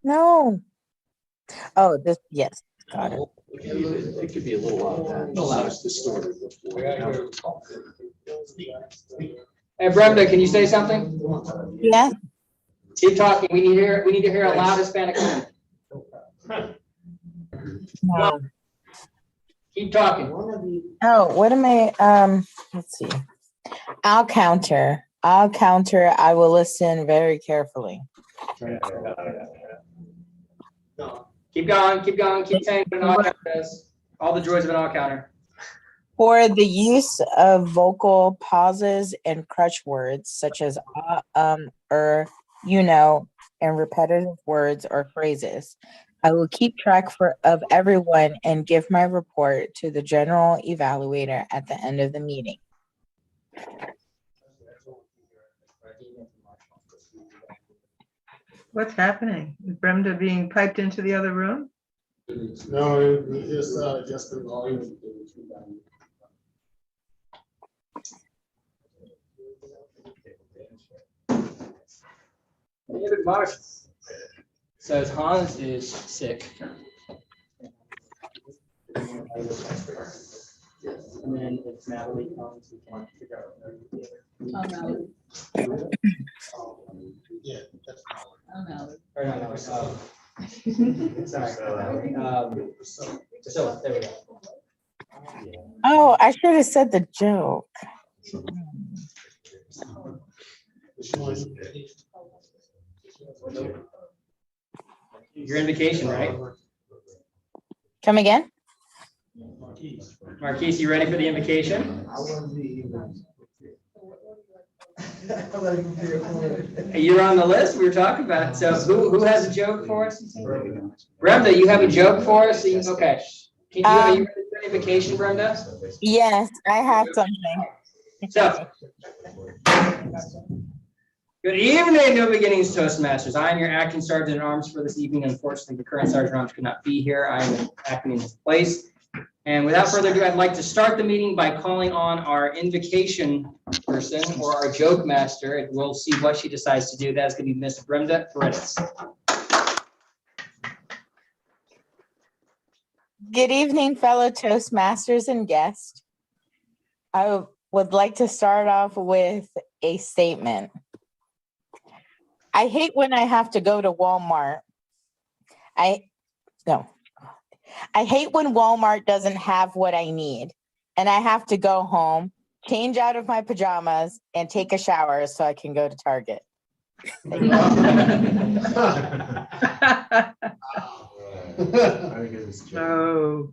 No. Oh, this, yes, got it. It could be a little distorted before. Hey, Brenda, can you say something? Yes. Keep talking. We need to hear a loud Hispanic comment. No. Keep talking. Oh, what am I? Let's see. I'll counter. I will listen very carefully. Keep going. Keep saying what an all counter is. All the joys of an all counter. For the use of vocal pauses and crutch words such as you know, and repetitive words or phrases, I will keep track of everyone and give my report to the general evaluator at the end of the meeting. What's happening? Is Brenda being piped into the other room? No, it's just the volume. David Marsh says Hans is sick. And then if Natalie comes, we can figure out what we're doing. Yeah, that's Or no, sorry. So there we go. Oh, I should have said the joke. Your invocation, right? Come again? Marquise, you ready for the invocation? You're on the list. We were talking about it. So who has a joke for us? Brenda, you have a joke for us? Okay. Are you ready for the invocation, Brenda? Yes, I have something. So, good evening, New Beginnings Toastmasters. I am your acting sergeant at arms for this evening. Unfortunately, the current sergeant at arms could not be here. I am acting in his place. And without further ado, I'd like to start the meeting by calling on our invocation person or our joke master, and we'll see what she decides to do. That's going to be Miss Brenda Paredes. Good evening, fellow Toastmasters and guests. I would like to start off with a statement. I hate when I have to go to Walmart. I hate when Walmart doesn't have what I need, and I have to go home, change out of my pajamas, and take a shower so I can go to Target. Oh.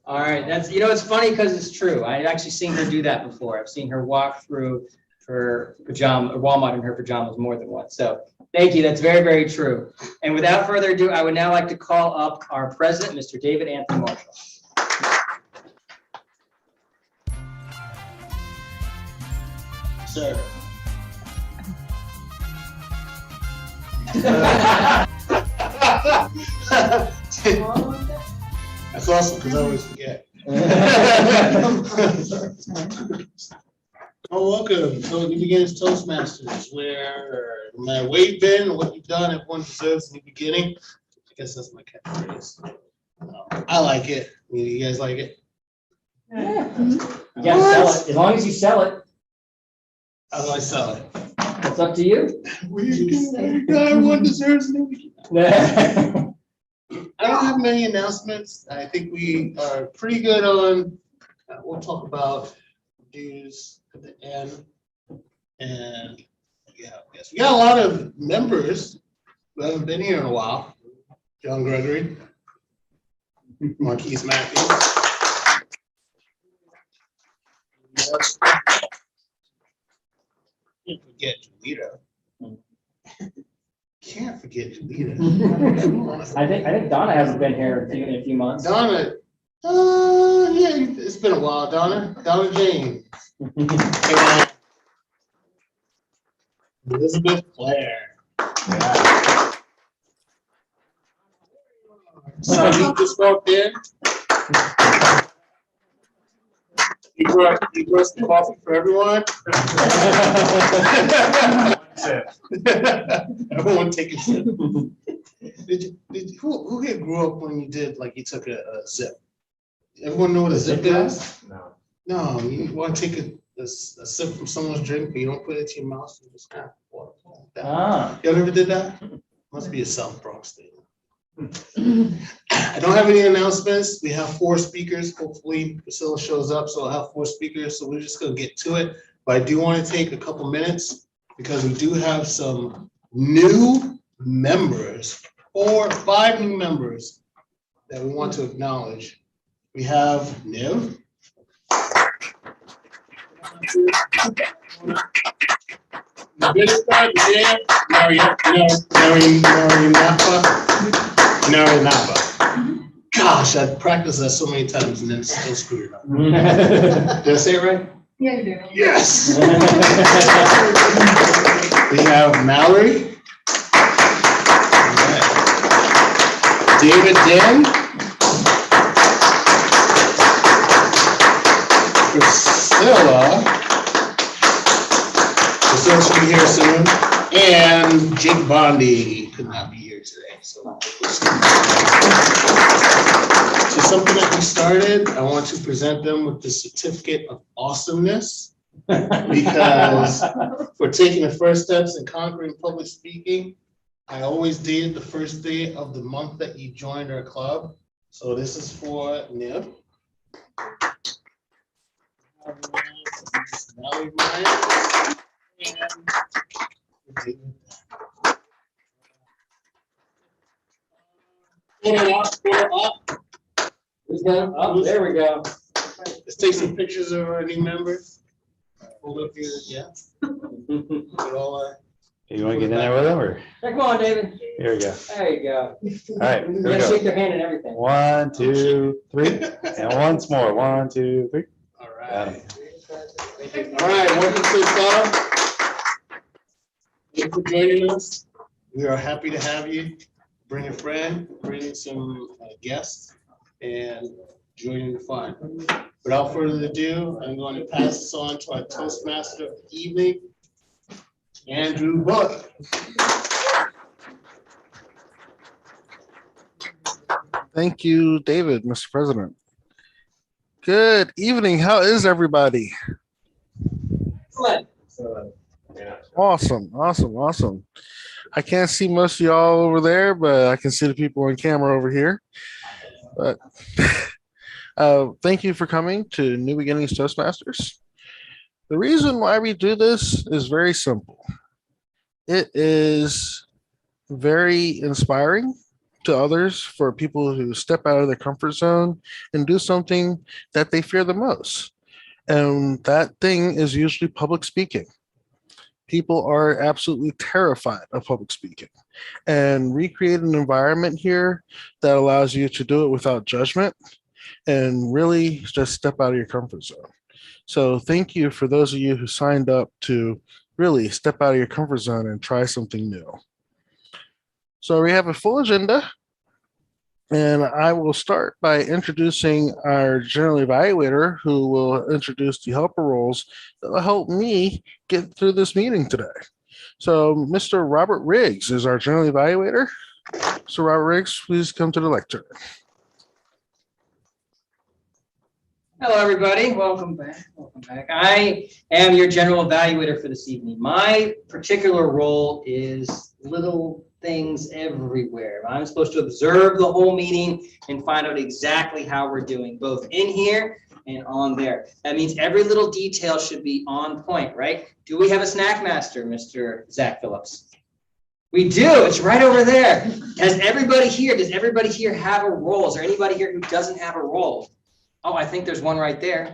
All right, that's, it's funny because it's true. I've actually seen her do that before. I've seen her walk through her Walmart in her pajamas more than once. So thank you. That's very, very true. And without further ado, I would now like to call up our president, Mr. David Anthony Marshall. Sir. That's awesome because I always forget. Oh, welcome to New Beginnings Toastmasters, where no matter where you've been or what you've done, everyone deserves a new beginning. I guess that's my catchphrase. I like it. You guys like it? Yeah. You gotta sell it. As long as you sell it. How do I sell it? It's up to you. Everyone deserves a new beginning. I don't have many announcements. I think we are pretty good on, we'll talk about dues at the end. And yeah, yes, we got a lot of members who haven't been here in a while. John Gregory, Marquise Matthews. Can't forget Julita. Can't forget Julita. I think Donna hasn't been here in a few months. Donna, yeah, it's been a while, Donna. Donna James. Elizabeth Clare. Yeah. Sonny just walked in. He brought some coffee for everyone. Everyone take a sip. Who here grew up when you did, like you took a zip? Everyone know what a zip is? No. No, you want to take a sip from someone's drink, but you don't put it to your mouth. You just kind of water down. Ah. Y'all ever did that? Must be a South Bronx thing. I don't have any announcements. We have 4 speakers. Hopefully Priscilla shows up, so I'll have 4 speakers. So we're just gonna get to it. But I do want to take a couple minutes because we do have some new members, 4 or 5 new members that we want to acknowledge. We have Niv. Napa. Gosh, I practiced that so many times and then still screwed it up. Did I say it right? Yeah, you do. Yes. We have Mallory. David Den. Priscilla. Priscilla should be here soon. And Jake Bondi could not be here today. So something that we started, I want to present them with the certificate of awesomeness because for taking the first steps in conquering public speaking, I always did the first day of the month that you joined our club. So this is for Nib. Oh, there we go. Let's take some pictures of our new members. Hold up here, yeah. Put all our- You want to get in there with them or? Come on, David. Here we go. There you go. All right, here You we gotta shake go. their hand and everything. 1, 2, 3. And once more. 1, 2, 3. All Got right. 'em. All right, welcome to the club. Thank you for joining us. We are happy to have you. Bring a friend, bring some guests, and join the fun. Without further ado, I'm going to pass this on to our Toastmaster of the evening, Andrew Buck. Thank you, David, Mr. President. Good evening. How is everybody? Excellent. Awesome. I can't see most of y'all over there, but I can see the people on camera over here. But thank you for coming to New Beginnings Toastmasters. The reason why we do this is very simple. It is very inspiring to others for people who step out of their comfort zone and do something that they fear the most. And that thing is usually public speaking. People are absolutely terrified of public speaking, and recreate an environment here that allows you to do it without judgment and really just step out of your comfort zone. So thank you for those of you who signed up to really step out of your comfort zone and try something new. So we have a full agenda, and I will start by introducing our general evaluator, who will introduce the helper roles that will help me get through this meeting today. So Mr. Robert Riggs is our general evaluator. So Robert Riggs, please come to the lectern. Hello, everybody. Welcome back. I am your general evaluator for this evening. My particular role is little things everywhere. I'm supposed to observe the whole meeting and find out exactly how we're doing, both in here and on there. That means every little detail should be on point, right? Do we have a snack master, Mr. Zach Phillips? We do. It's right over there. Does everybody here have a role? Is there anybody here who doesn't have a role? Oh, I think there's one right there.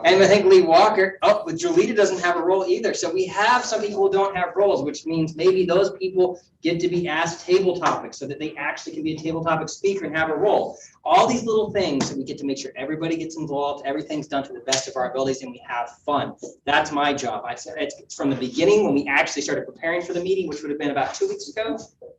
And I think Lee Walker. Oh, but Jolita doesn't have a role either. So we have some people who don't have roles, which means maybe those people get to be asked table topics so that they actually can be a table topic speaker and have a role. All these little things that we get to make sure everybody gets involved, everything's done to the best of our abilities, and we have fun. That's my job. It's from the beginning when we actually started preparing for the meeting, which would have been about 2 weeks ago,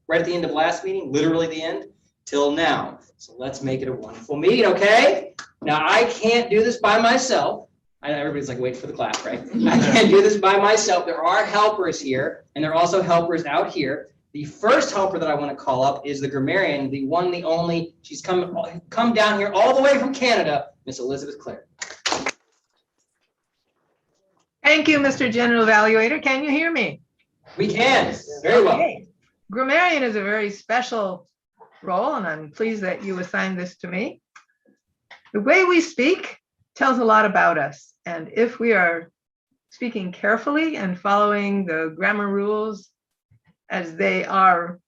right at the end of last meeting, literally the end, till now. So let's make it a wonderful meeting, okay? Now, I can't do this by myself. I know everybody's like waiting for the clap, right? I can't do this by myself. There are helpers here, and there are also helpers out here. The first helper that I want to call up is the grammarian, the one, the only. She's come down here all the way from Canada, Miss Elizabeth Clare. Thank you, Mr. General Evaluator. Can you hear me? We can, very well. Okay. Grammarian is a very special role, and I'm pleased that you assigned this to me. The way we speak tells a lot about us, and if we are speaking carefully and following the grammar rules as they are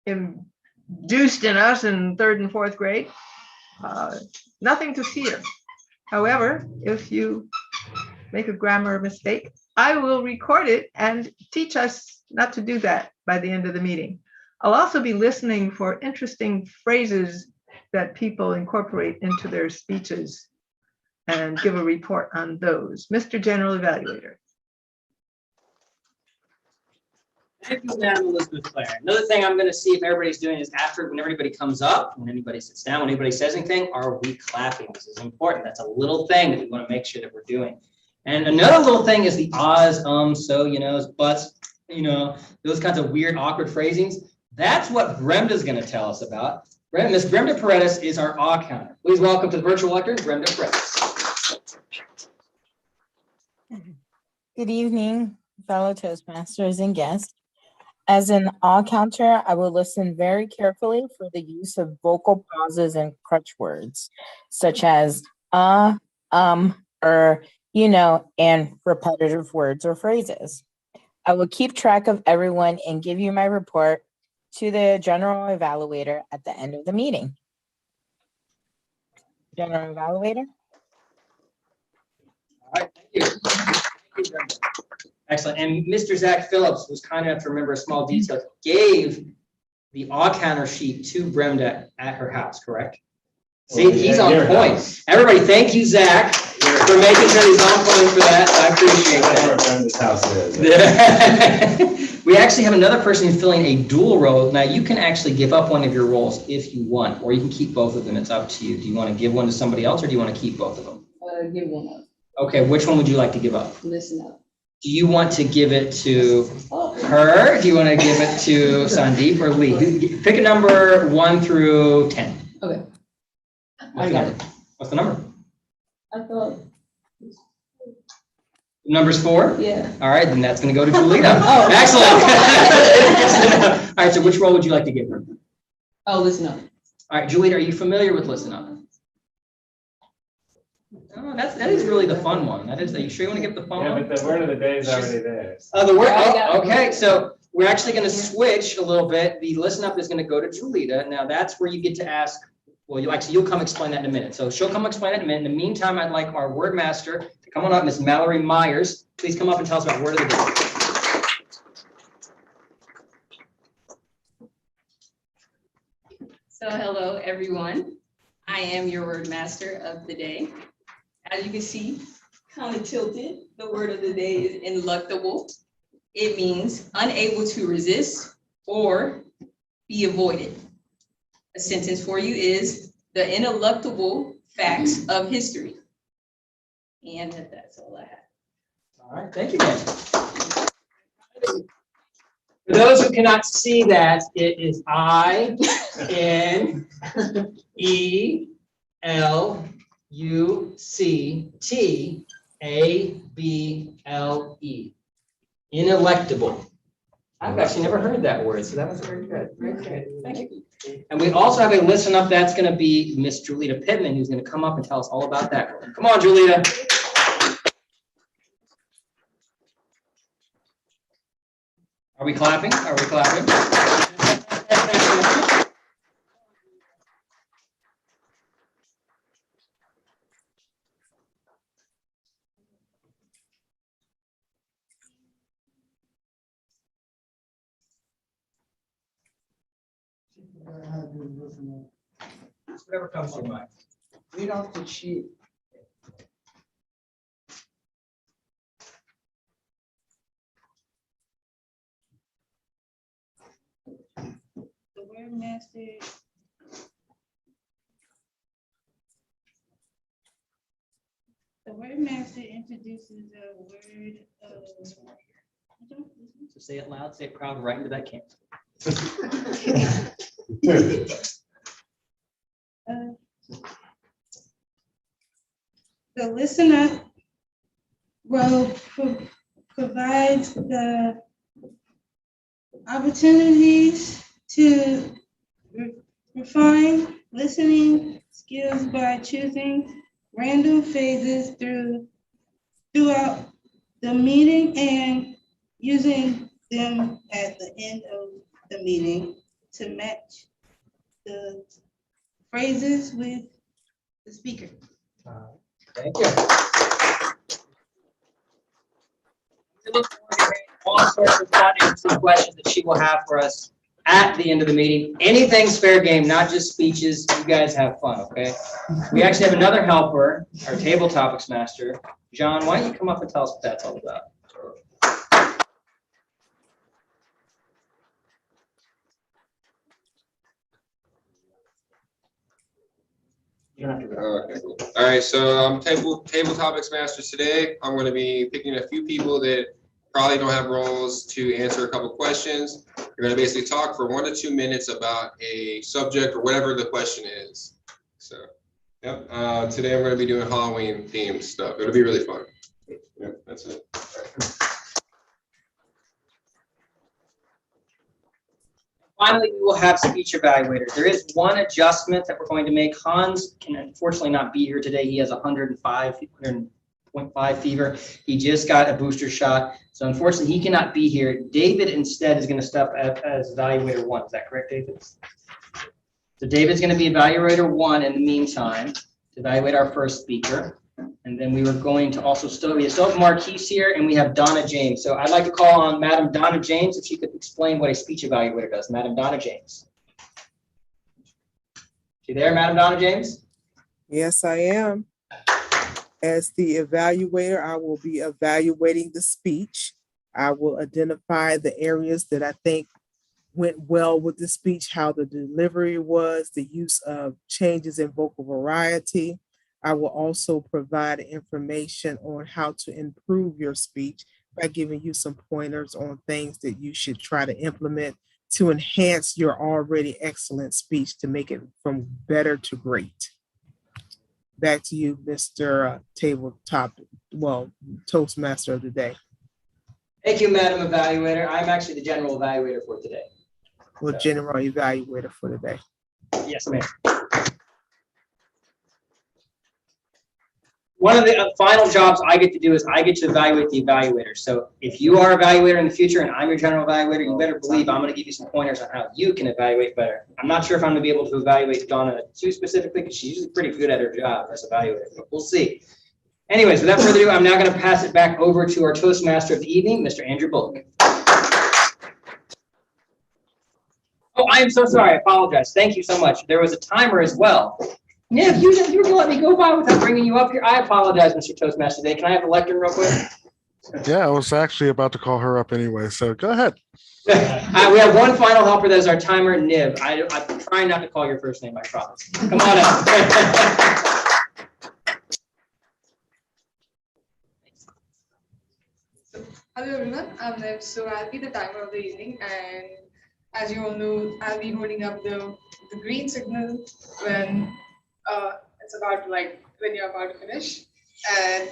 induced in us in 3rd and 4th grade, nothing to fear. However, if you make a grammar mistake, I will record it and teach us not to do that by the end of the meeting. I'll also be listening for interesting phrases that people incorporate into their speeches and give a report on those. Mr. General Evaluator. Thank you, Madam Elizabeth Clare. Another thing I'm going to see if everybody's doing is after, when everybody comes up, when anybody sits down, when anybody says anything, are we clapping? This is important. That's a little thing that we want to make sure that we're doing. And another little thing is the ahs, so, buts, those kinds of weird, awkward phrasings. That's what Bremda's going to tell us about. Miss Bremda Paredes is our awe counter. Please welcome to the virtual lectern, Bremda Paredes. Good evening, fellow Toastmasters and guests. As an awe counter, I will listen very carefully for the use of vocal pauses and crutch words, such as and repetitive words or phrases. I will keep track of everyone and give you my report to the General Evaluator at the end of the meeting. General Evaluator? All right, thank you. Thank you, Bremda. Excellent. And Mr. Zach Phillips was kind enough to remember a small detail. Gave the awe counter sheet to Bremda at her house, correct? See, he's on point. Everybody, thank you, Zach, for making sure he's on point for that. I appreciate that. We actually have another person who's filling a dual role. Now, you can actually give up one of your roles if you want, or you can keep both of them. It's up to you. Do you want to give one to somebody else, or do you want to keep both of them? Give one up. Okay, which one would you like to give up? Listen up. Do you want to give it to her? Do you want to give it to Sandeep or Lee? Pick a number 1 through 10. Okay. What's the number? What's the number? I thought. Number's 4? Yeah. All right, then that's going to go to Julita. Oh. Excellent. All right, so which role would you like to give her? Oh, listen up. All right, Julita, are you familiar with Listen Up? Oh, that is really the fun one. Are you sure you want to give the fun one? Yeah, but the word of the day is already there. Oh, the word. Oh, okay, so we're actually going to switch a little bit. The Listen Up is going to go to Julita. Now that's where you get to ask. Well, you'll come explain that in a minute. So she'll come explain it in a minute. In the meantime, I'd like our word master to come on up, Miss Mallory Myers. Please come up and tell us about word of the day. So hello, everyone. I am your word master of the day. As you can see, kind of tilted. The word of the day is ineluctable. It means unable to resist or be avoided. A sentence for you is the ineluctable facts of history. And that's all I have. All right, thank you, ma'am. For those who cannot see that, it is INELUCTABLE. Inelectable. I've actually never heard that word, so that was very good. Very good. Thank you. And we also have a listen up. That's going to be Miss Julita Pittman, who's going to come up and tell us all about that. Come on, Julita. Are we clapping? Are we clapping? Whatever comes to mind. Read off the sheet. The word master. The The word master introduces a word of. So say it loud, say it proud, right into that camera. The listener will provide the opportunities to refine listening skills by choosing random phrases throughout the meeting and using them at the end of the meeting to match the phrases with the speaker. Thank you. We look forward to hearing all sorts of fun and interesting questions that she will have for us at the end of the meeting. Anything's fair game, not just speeches. You guys have fun, okay? We actually have another helper, our table topics master. John, why don't you come up and tell us what that's all about? You don't have to go. Okay, cool. All right, so I'm table topics masters today. I'm going to be picking a few people that probably don't have roles to answer a couple questions. You're going to basically talk for 1 to 2 minutes about a subject or whatever the question is. So, yep. Today I'm going to be doing Halloween themed stuff. It'll be really fun. Yeah, that's it. Finally, we will have speech evaluators. There is one adjustment that we're going to make. Hans can unfortunately not be here today. He has 100.5 fever. He just got a booster shot. So unfortunately, he cannot be here. David instead is going to step up as evaluator 1. Is that correct, David? So David's going to be evaluator 1 in the meantime to evaluate our first speaker. And then we were going to also we still have Marquise here, and we have Donna James. So I'd like to call on Madam Donna James if she could explain what a speech evaluator does. Madam Donna James. You there, Madam Donna James? Yes, I am. As the evaluator, I will be evaluating the speech. I will identify the areas that I think went well with the speech, how the delivery was, the use of changes in vocal variety. I will also provide information on how to improve your speech by giving you some pointers on things that you should try to implement to enhance your already excellent speech to make it from better to great. Back to you, Mr. Toastmaster of the day. Thank you, Madam Evaluator. I'm actually the general evaluator for today. Well, general evaluator for the day. Yes, ma'am. One of the final jobs I get to do is I get to evaluate the evaluator. So if you are an evaluator in the future and I'm your general evaluator, you better believe I'm going to give you some pointers on how you can evaluate better. I'm not sure if I'm going to be able to evaluate Donna too specifically because she's usually pretty good at her job as evaluator, but we'll see. Anyways, without further ado, I'm now going to pass it back over to our Toastmaster of the evening, Mr. Andrew Bullock. Oh, I am so sorry. I apologize. Thank you so much. There was a timer as well. Niv, you were going to let me go by without bringing you up here. I apologize, Mr. Toastmaster today. Can I have the lectern real quick? Yeah, I was actually about to call her up anyway, so go ahead. We have one final helper. That is our timer, Niv. I'm trying not to call your first name, I promise. Come on up. Hello everyone, I'm Niv. So I'll be the timer of the evening, and as you all know, I'll be holding up the green signal when it's about when you're about to finish. And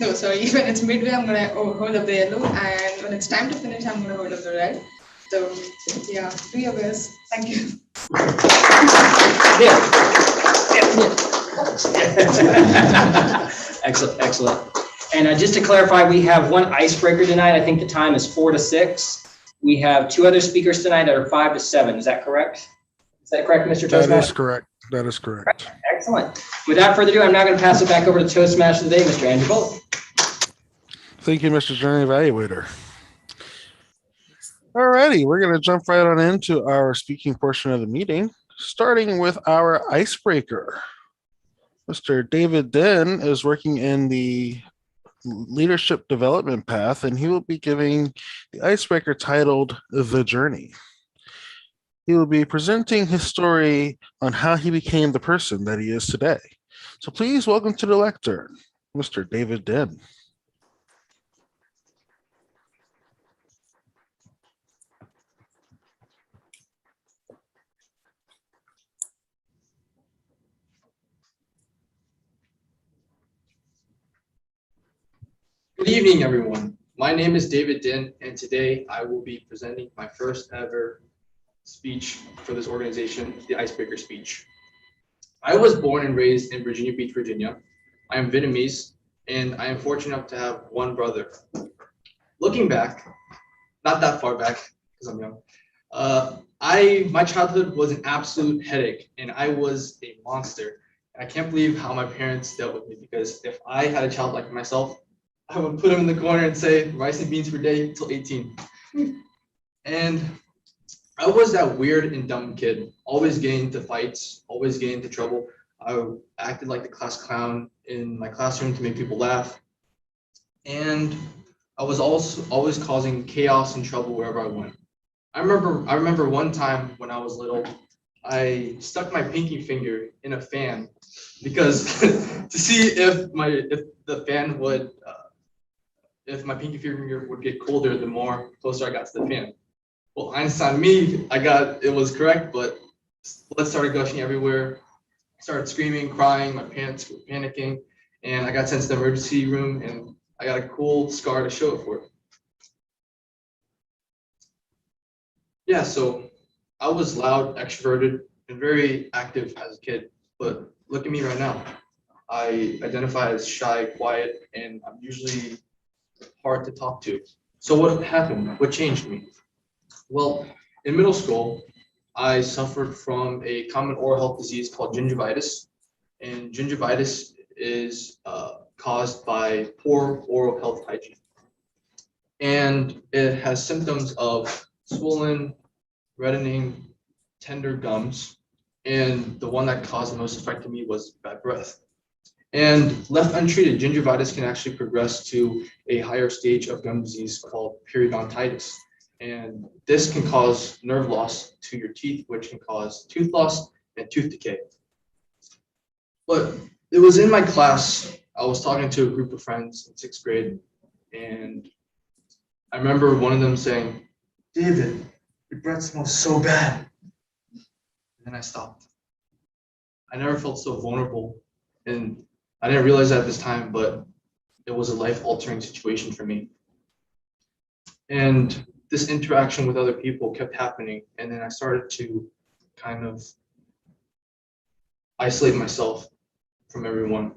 no, sorry, when it's midway, I'm gonna hold up the yellow, and when it's time to finish, I'm gonna hold up the red. So yeah, do your best. Thank you. Excellent, excellent. And just to clarify, we have one icebreaker tonight. I think the time is 4 to 6. We have 2 other speakers tonight that are 5 to 7. Is that correct? Is that correct, Mr. Toastmaster? That is correct. That is correct. Excellent. Without further ado, I'm now going to pass it back over to the Toastmaster today, Mr. Andrew Bullock. Thank you, Mr. General Evaluator. All righty, we're going to jump right on into our speaking portion of the meeting, starting with our icebreaker. Mr. David Den is working in the leadership development path, and he will be giving the icebreaker titled The Journey. He will be presenting his story on how he became the person that he is today. So please welcome to the lectern, Mr. David Den. Good evening, everyone. My name is David Din, and today I will be presenting my first ever speech for this organization, the Icebreaker Speech. I was born and raised in Virginia Beach, Virginia. I am Vietnamese, and I am fortunate enough to have one brother. Looking back, not that far back, because I'm young, my childhood was an absolute headache, and I was a monster. I can't believe how my parents dealt with me, because if I had a child like myself, I would put him in the corner and say, rice and beans per day till 18. And I was that weird and dumb kid, always getting into fights, always getting into trouble. I acted like the class clown in my classroom to make people laugh. And I was also always causing chaos and trouble wherever I went. I remember one time when I was little, I stuck my pinky finger in a fan because to see if the fan would if my pinky finger would get colder, the more closer I got to the fan. Well, Einstein me, it was correct, but blood started gushing everywhere. I started screaming, crying, my parents were panicking, and I got sent to the emergency room, and I got a cool scar to show it for. Yeah, so I was loud, extroverted, and very active as a kid, but look at me right now. I identify as shy, quiet, and I'm usually hard to talk to. So what happened? What changed me? Well, in middle school, I suffered from a common oral health disease called gingivitis. And gingivitis is caused by poor oral health hygiene. And it has symptoms of swollen, reddening, tender gums. And the one that caused the most effect to me was bad breath. And left untreated, gingivitis can actually progress to a higher stage of gum disease called periodontitis. And this can cause nerve loss to your teeth, which can cause tooth loss and tooth decay. But it was in my class, I was talking to a group of friends in 6th grade, and I remember one of them saying, David, your breath smells so bad. And then I stopped. I never felt so vulnerable, and I didn't realize that at this time, but it was a life-altering situation for me. And this interaction with other people kept happening, and then I started to kind of isolate myself from everyone.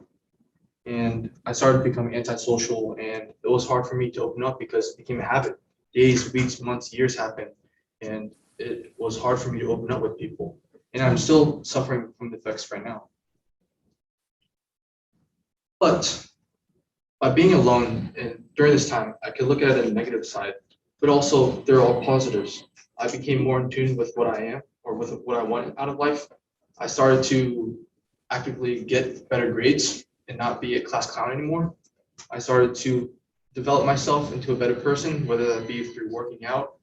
And I started becoming antisocial, and it was hard for me to open up because it became a habit. Days, weeks, months, years happened, and it was hard for me to open up with people. And I'm still suffering from the effects right now. But by being alone and during this time, I could look at it in the negative side, but also there are all positives. I became more in tune with what I am or with what I want out of life. I started to actively get better grades and not be a class clown anymore. I started to develop myself into a better person, whether that be through working out,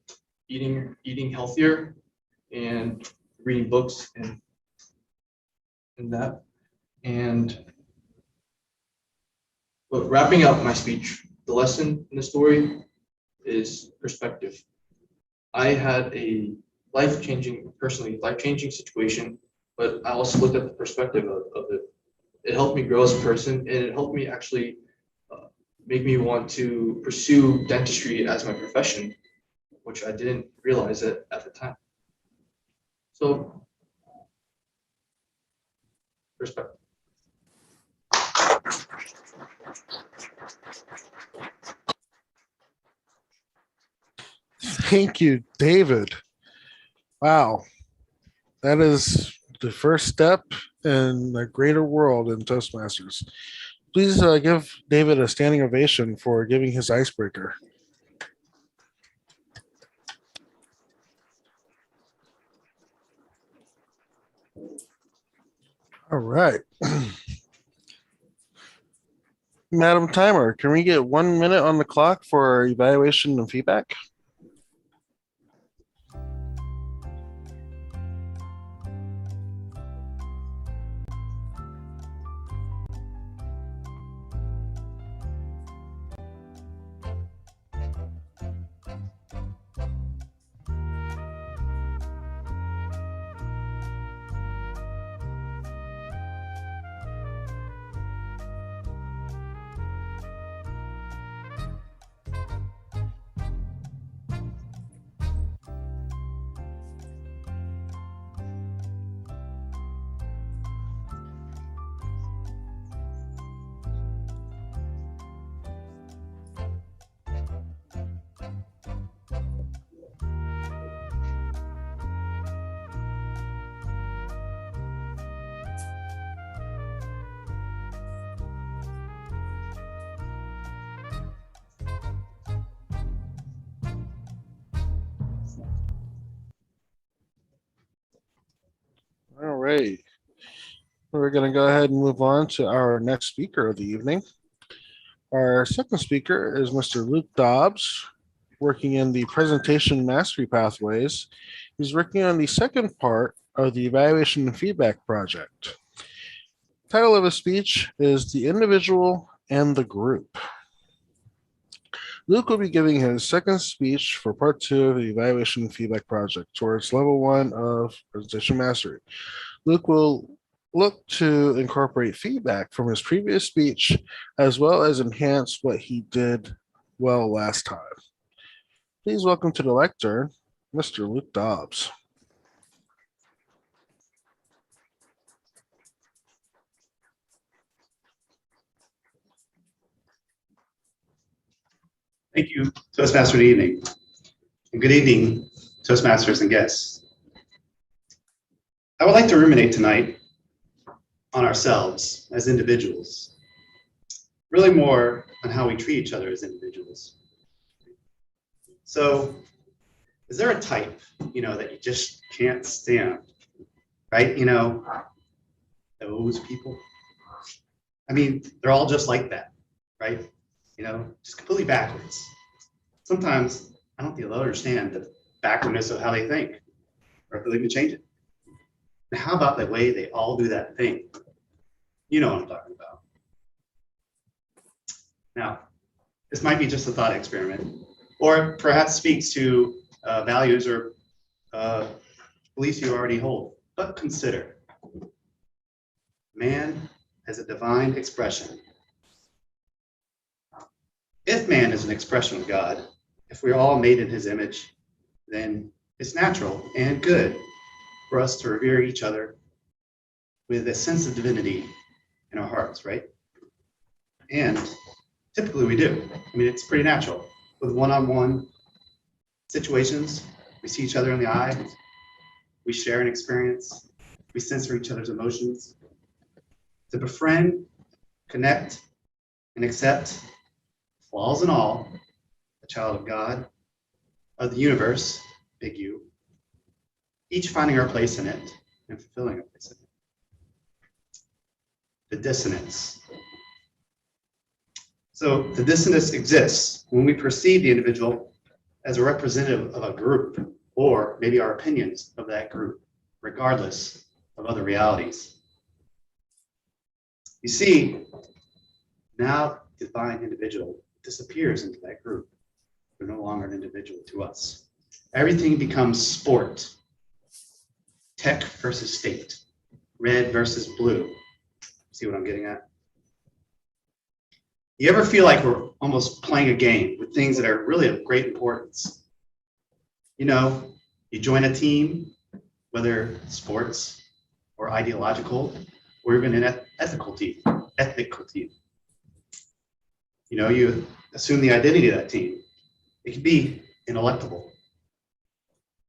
eating healthier, and reading books and that. But wrapping up my speech, the lesson in the story is perspective. I had a life-changing situation, but I also looked at the perspective of it. It helped me grow as a person, and it helped me actually make me want to pursue dentistry as my profession, which I didn't realize it at the time. So, perspective. Thank you, David. Wow. That is the first step in a greater world in Toastmasters. Please give David a standing ovation for giving his icebreaker. All right. Madam Timer, can we get 1 minute on the clock for our evaluation and feedback? right. We're going to go ahead and move on to our next speaker of the evening. Our second speaker is Mr. Luke Dobbs, working in the presentation mastery pathways. He's working on the second part of the evaluation and feedback project. Title of his speech is The Individual and the Group. Luke will be giving his second speech for part 2 of the evaluation and feedback project towards level 1 of presentation mastery. Luke will look to incorporate feedback from his previous speech, as well as enhance what he did well last time. Please welcome to the lectern, Mr. Luke Dobbs. Thank you, Toastmaster. Good evening. And good evening, Toastmasters and guests. I would like to ruminate tonight on ourselves as individuals, really more on how we treat each other as individuals. So, is there a type, that you just can't stand, right? Those people. I mean, they're all just like that, right? Just completely backwards. Sometimes I don't think they'll understand the backwardness of how they think, or if they can change it. And how about the way they all do that thing? You know what I'm talking about. Now, this might be just a thought experiment, or perhaps speaks to values or beliefs you already hold. But consider, man has a divine expression. If man is an expression of God, if we're all made in his image, then it's natural and good for us to revere each other with a sense of divinity in our hearts, right? And typically we do. I mean, it's pretty natural. With one-on-one situations, we see each other in the eye, we share an experience, we censor each other's emotions. To befriend, connect, and accept, flaws and all, a child of God, of the universe, big U, each finding our place in it and fulfilling our place in it. The dissonance. So the dissonance exists when we perceive the individual as a representative of a group, or maybe our opinions of that group, regardless of other realities. You see, now the divine individual disappears into that group. They're no longer an individual to us. Everything becomes sport. Tech versus state. Red versus blue. See what I'm getting at? You ever feel like we're almost playing a game with things that are really of great importance? You join a team, whether sports or ideological, or even an ethical team. You assume the identity of that team. It can be ineluctable.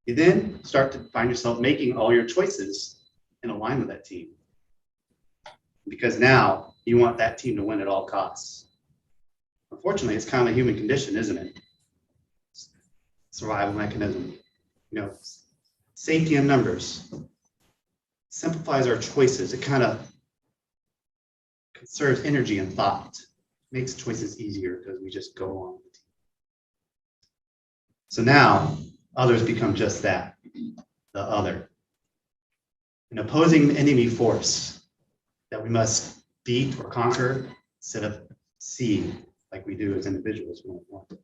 You then start to find yourself making all your choices in line with that team. Because now you want that team to win at all costs. Unfortunately, it's kind of a human condition, isn't it? Survival mechanism. Safety in numbers. Simplifies our choices. It kind of conserves energy and thought. Makes choices easier because we just go along with it. So now others become just that, the other. An opposing enemy force that we must beat or conquer instead of see like we do as individuals when we want to.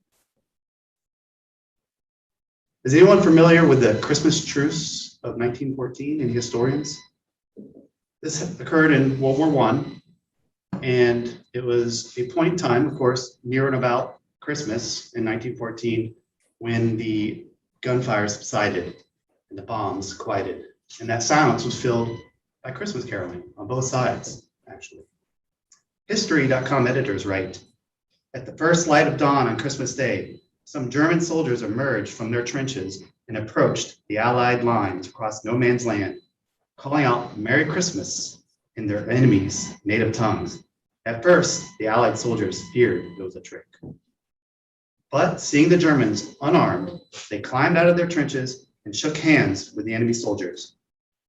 Is anyone familiar with the Christmas Truce of 1914 in historians? This occurred in World War I. And it was a point in time, of course, near and about Christmas in 1914, when the gunfire subsided and the bombs quieted. And that silence was filled by Christmas caroling on both sides, actually. History.com editors write, at the first light of dawn on Christmas Day, some German soldiers emerged from their trenches and approached the Allied lines across no man's land, calling out Merry Christmas in their enemies' native tongues. At first, the Allied soldiers feared it was a trick. But seeing the Germans unarmed, they climbed out of their trenches and shook hands with the enemy soldiers.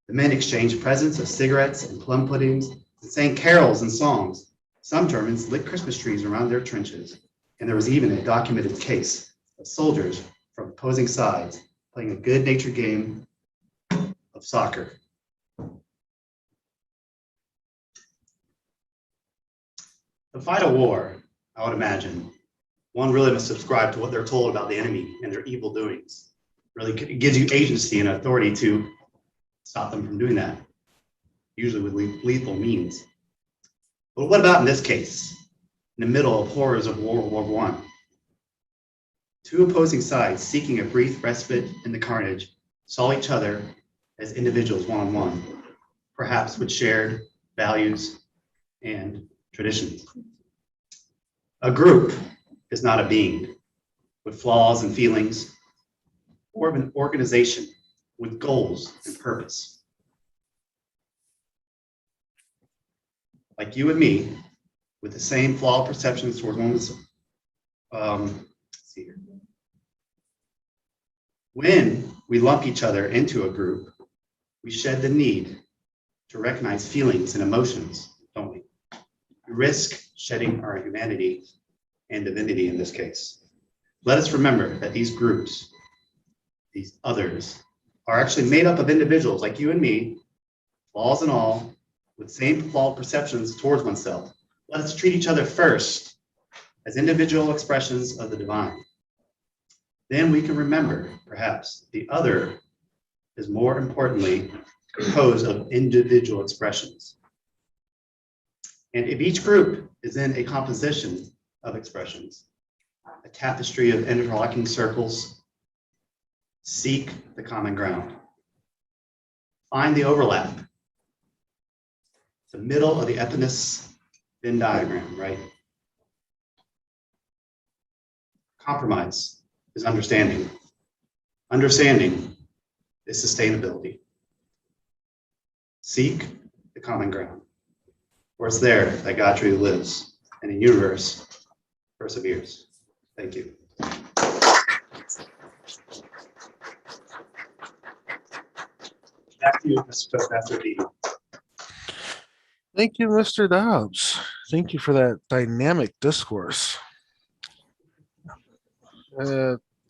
The men exchanged presents of cigarettes and plum puddings and sang carols and songs. Some Germans lit Christmas trees around their trenches, and there was even a documented case of soldiers from opposing sides playing a good-natured game of soccer. The fight a war, I would imagine, one really must subscribe to what they're told about the enemy and their evil doings. Really gives you agency and authority to stop them from doing that, usually with lethal means. But what about in this case, in the middle of horrors of World War I? Two opposing sides seeking a brief respite in the carnage saw each other as individuals one-on-one, perhaps with shared values and traditions. A group is not a being with flaws and feelings, or an organization with goals and purpose. Like you and me, with the same flawed perceptions towards one's, let's see here. When we lump each other into a group, we shed the need to recognize feelings and emotions, don't we? We risk shedding our humanity and divinity in this case. Let us remember that these groups, these others, are actually made up of individuals like you and me, flaws and all, with same flawed perceptions towards oneself. Let us treat each other first as individual expressions of the divine. Then we can remember, perhaps, the other is more importantly composed of individual expressions. And if each group is in a composition of expressions, a tapestry of interlocking circles, seek the common ground. Find the overlap. The middle of the Epinus Venn diagram, right? Compromise is understanding. Understanding is sustainability. Seek the common ground. For it's there that God truly lives and the universe perseveres. Thank you. Back to you, Mr. Toastmaster D. Thank you, Mr. Dobbs. Thank you for that dynamic discourse.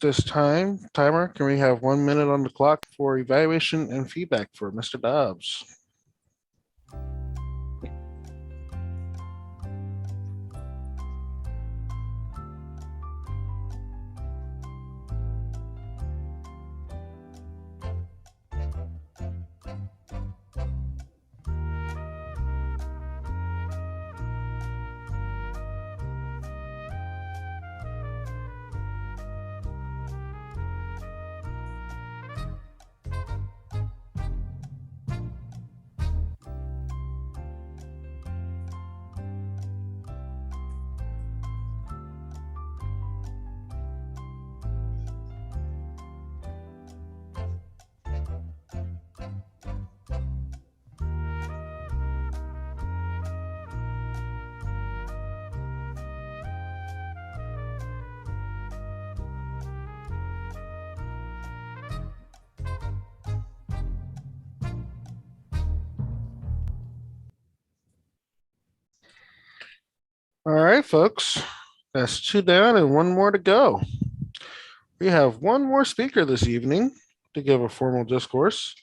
This timer, can we have 1 minute on the clock for evaluation and feedback for Mr. Dobbs? All right, folks, that's 2 down and 1 more to go. We have 1 more speaker this evening to give a formal discourse,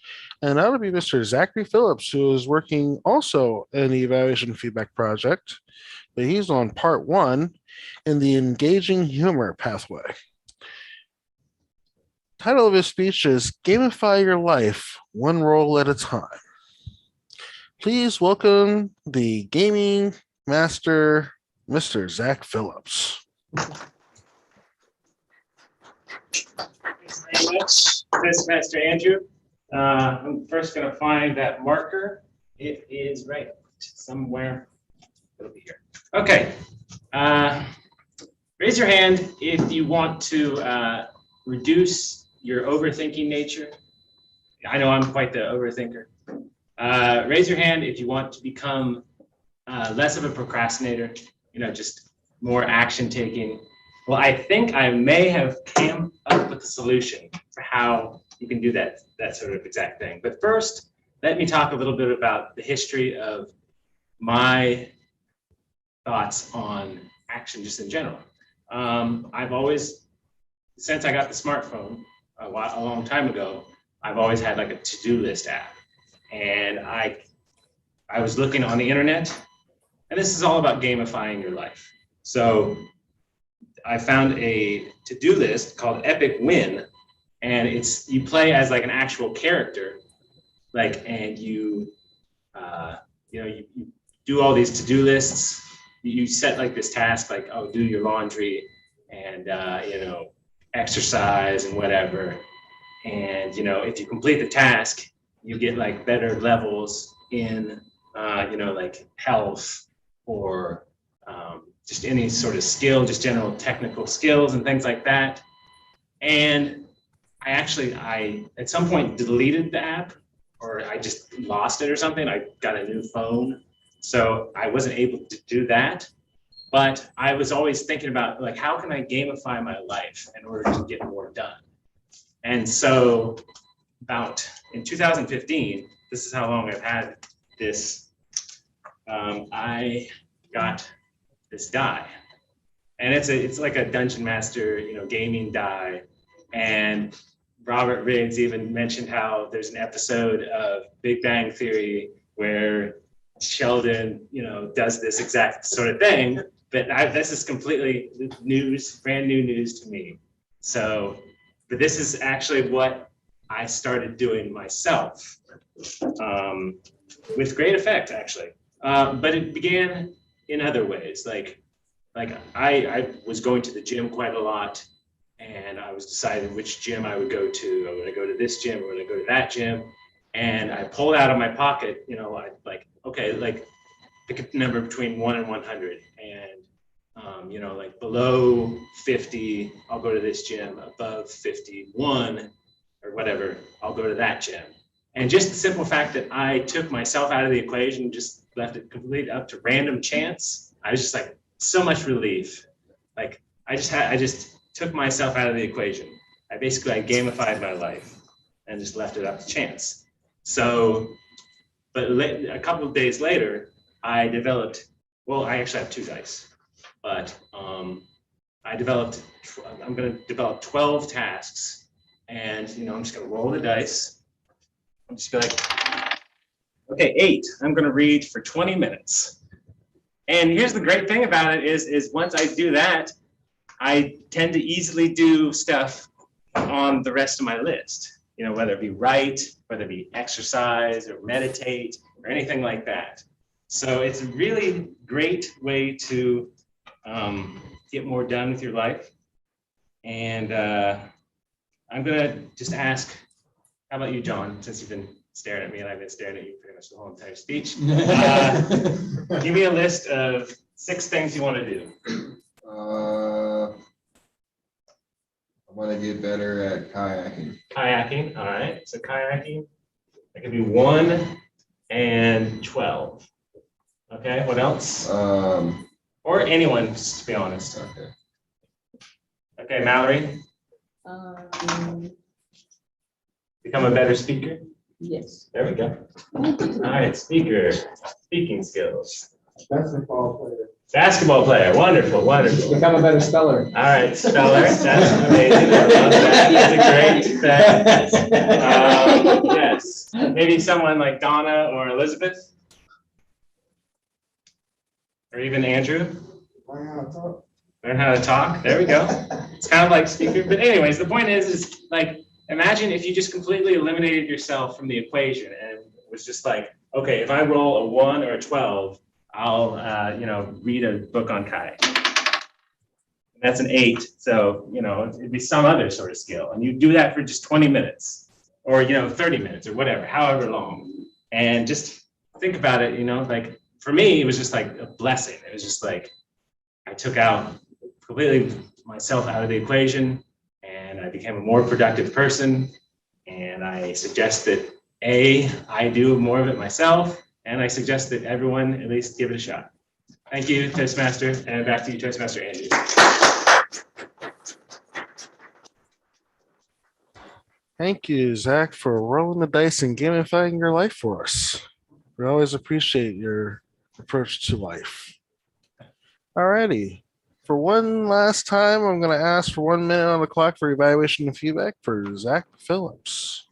and that'll be Mr. Zachary Phillips, who is working also in the evaluation feedback project, but he's on part 1 in the engaging humor pathway. Title of his speech is Gamify Your Life, One Roll at a Time. Please welcome the gaming master, Mr. Zach Phillips. Thanks very much, Master Andrew. I'm first going to find that marker. It is right somewhere. It'll be here. Okay. Raise your hand if you want to reduce your overthinking nature. I know I'm quite the overthinker. Raise your hand if you want to become less of a procrastinator. Just more action taking. Well, I think I may have come up with a solution for how you can do that sort of exact thing. But first, let me talk a little bit about the history of my thoughts on action just in general. I've always, since I got the smartphone a long time ago, I've always had like a to-do list app. And I was looking on the internet, and this is all about gamifying your life. So I found a to-do list called Epic Win, and you play as like an actual character, like, and you do all these to-do lists. You set like this task, like, oh, do your laundry and exercise and whatever. And if you complete the task, you get like better levels in like health or just any sort of skill, just general technical skills and things like that. And I at some point deleted the app, or I just lost it or something. I got a new phone, so I wasn't able to do that. But I was always thinking about, like, how can I gamify my life in order to get more done? And so about in 2015, this is how long I've had this, I got this die. And it's like a Dungeon Master, gaming die. And Robert Riggs even mentioned how there's an episode of Big Bang Theory where Sheldon, does this exact sort of thing. But this is completely brand new news to me. So, but this is actually what I started doing myself, with great effect, actually. But it began in other ways. Like I was going to the gym quite a lot, and I was deciding which gym I would go to. I'm going to go to this gym, or I'm going to go to that gym. And I pulled out of my pocket, pick a number between 1 and 100. And, like below 50, I'll go to this gym. Above 51 or whatever, I'll go to that gym. And just the simple fact that I took myself out of the equation, just left it completely up to random chance, I was just like, so much relief. Like I just took myself out of the equation. I gamified my life and just left it up to chance. So, but a couple of days later, I actually have 2 dice, but I'm going to develop 12 tasks, and I'm just going to roll the dice. I'm just going to, okay, 8. I'm going to read for 20 minutes. And here's the great thing about it is once I do that, I tend to easily do stuff on the rest of my list, whether it be write, whether it be exercise or meditate or anything like that. So it's a really great way to get more done with your life. And I'm gonna just ask, how about you, John, since you've been staring at me and I've been staring at you pretty much the whole entire speech. Give me a list of 6 things you want to do. I want to get better at kayaking. Kayaking, all right. So kayaking, that could be 1 and 12. Okay, what else? Or anyone, just to be honest. Okay. Okay, Mallory. Become a better speaker? Yes. There we go. All right, speaking skills. Basketball player, wonderful, wonderful. Become a better speller. All right, speller, that's amazing. I love that. That's a great thing. Yes, maybe someone like Donna or Elizabeth, or even Andrew. Learn how to talk. There we go. It's kind of like speaker, but anyways, the point is like, imagine if you just completely eliminated yourself from the equation and it was just like, okay, if I roll a 1 or a 12, I'll read a book on kayak. That's an 8, so it'd be some other sort of skill, and you do that for just 20 minutes, or 30 minutes, or whatever, however long, and just think about it. Like for me, it was just like a blessing. It was just like I took out completely myself out of the equation, and I became a more productive person. And I suggest that I do more of it myself. And I suggest that everyone at least give it a shot. Thank you, Toastmaster, and back to you, Toastmaster Andrew. Thank you, Zach, for rolling the dice and gamifying your life for us. We always appreciate your approach to life. Alrighty. For one last time, I'm going to ask for 1 minute on the clock for evaluation and feedback for Zach Phillips.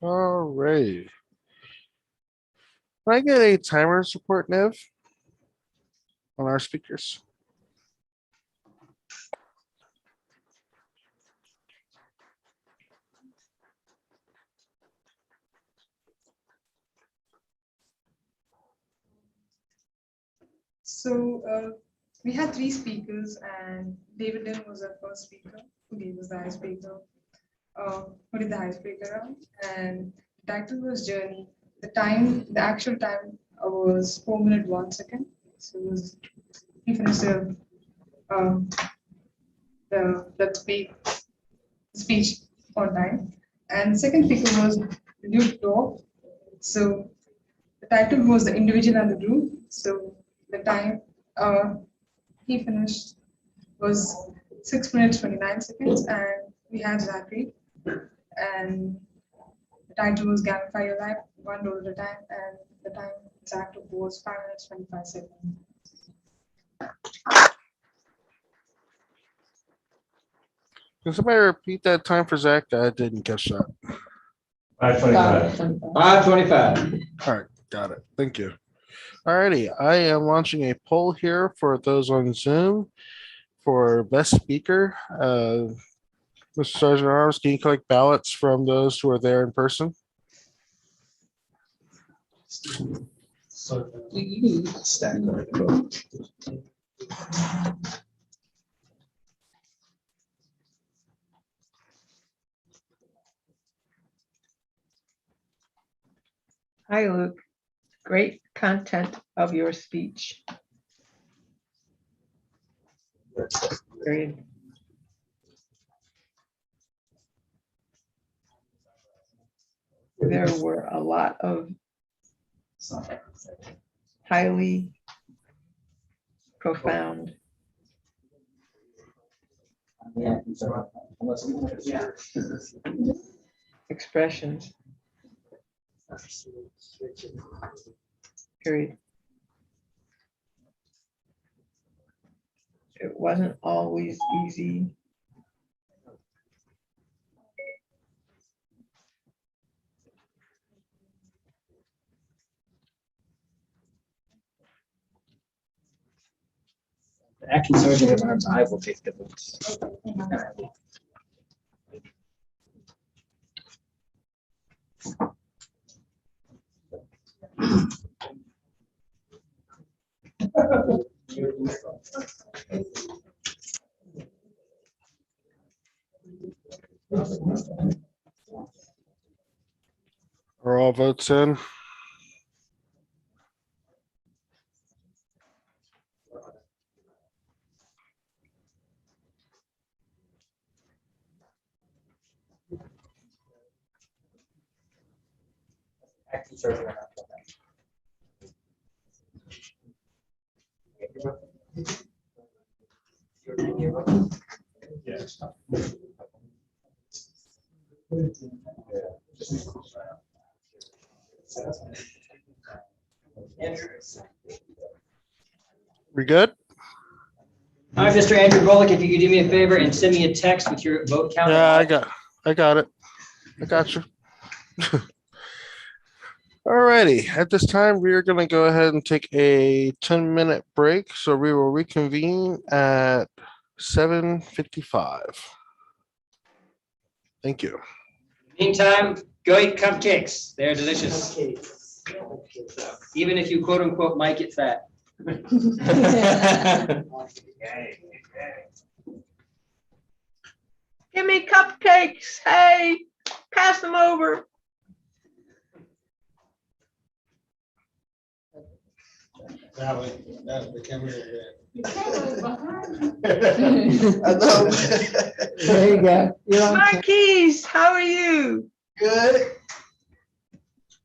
All right. Can I get a timer support, Nev, on our speakers? So we had three speakers, and David Lynn was our first speaker who gave us the icebreaker, who did the icebreaker round, and the title was Journey. The actual time was 4 minutes 1 second. So he finished the speech on time. And the second speaker was Luke Dog. So the title was The Individual and the Group. So the time he finished was 6 minutes 29 seconds, and we had Zachary, and the title was Gamify Your Life, one roll at a time, and the time Zach took was 5 minutes 25 seconds. Can somebody repeat that time for Zach? I didn't catch that. 5:25. 5:25. All right, got it. Thank you. Alrighty, I am launching a poll here for those on Zoom for best speaker. Mr. Sergeant Arms, can you collect ballots from those who are there in person? Hi, Luke. Great content of your speech. Period. There were a lot of highly profound expressions. Period. It wasn't always easy. The acting sergeant at arms, I will take the votes. Are all votes in? Acting sergeant. Yes. We good? All right, Mr. Andrew Bullock, if you could do me a favor and send me a text with your vote count. Yeah, I got it. I got you. Alrighty, at this time, we are gonna go ahead and take a 10-minute break. So we will reconvene at 7:55. Thank you. Meantime, go eat cupcakes. They're delicious. Even if you quote unquote might get fat. Give me cupcakes. Hey, pass them over. The camera. There you go. You're on Marquise, how are you? Good.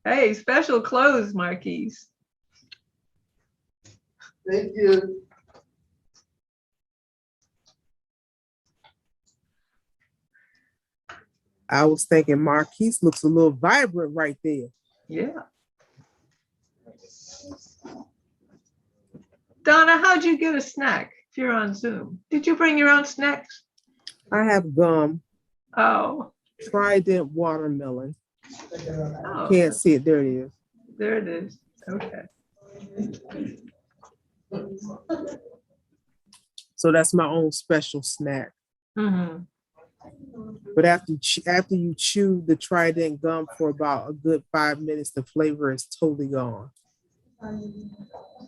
Hey, special clothes, Marquise. Thank you. I was thinking Marquise looks a little vibrant right there. Yeah. Donna, how'd you get a snack if you're on Zoom? Did you bring your own snacks? I have gum. Oh. Trident watermelon. Oh. Can't see it. There it is. There it is. Okay. So that's my own special snack. Mm-hmm. But after you chew the Trident gum for about a good 5 minutes, the flavor is totally gone.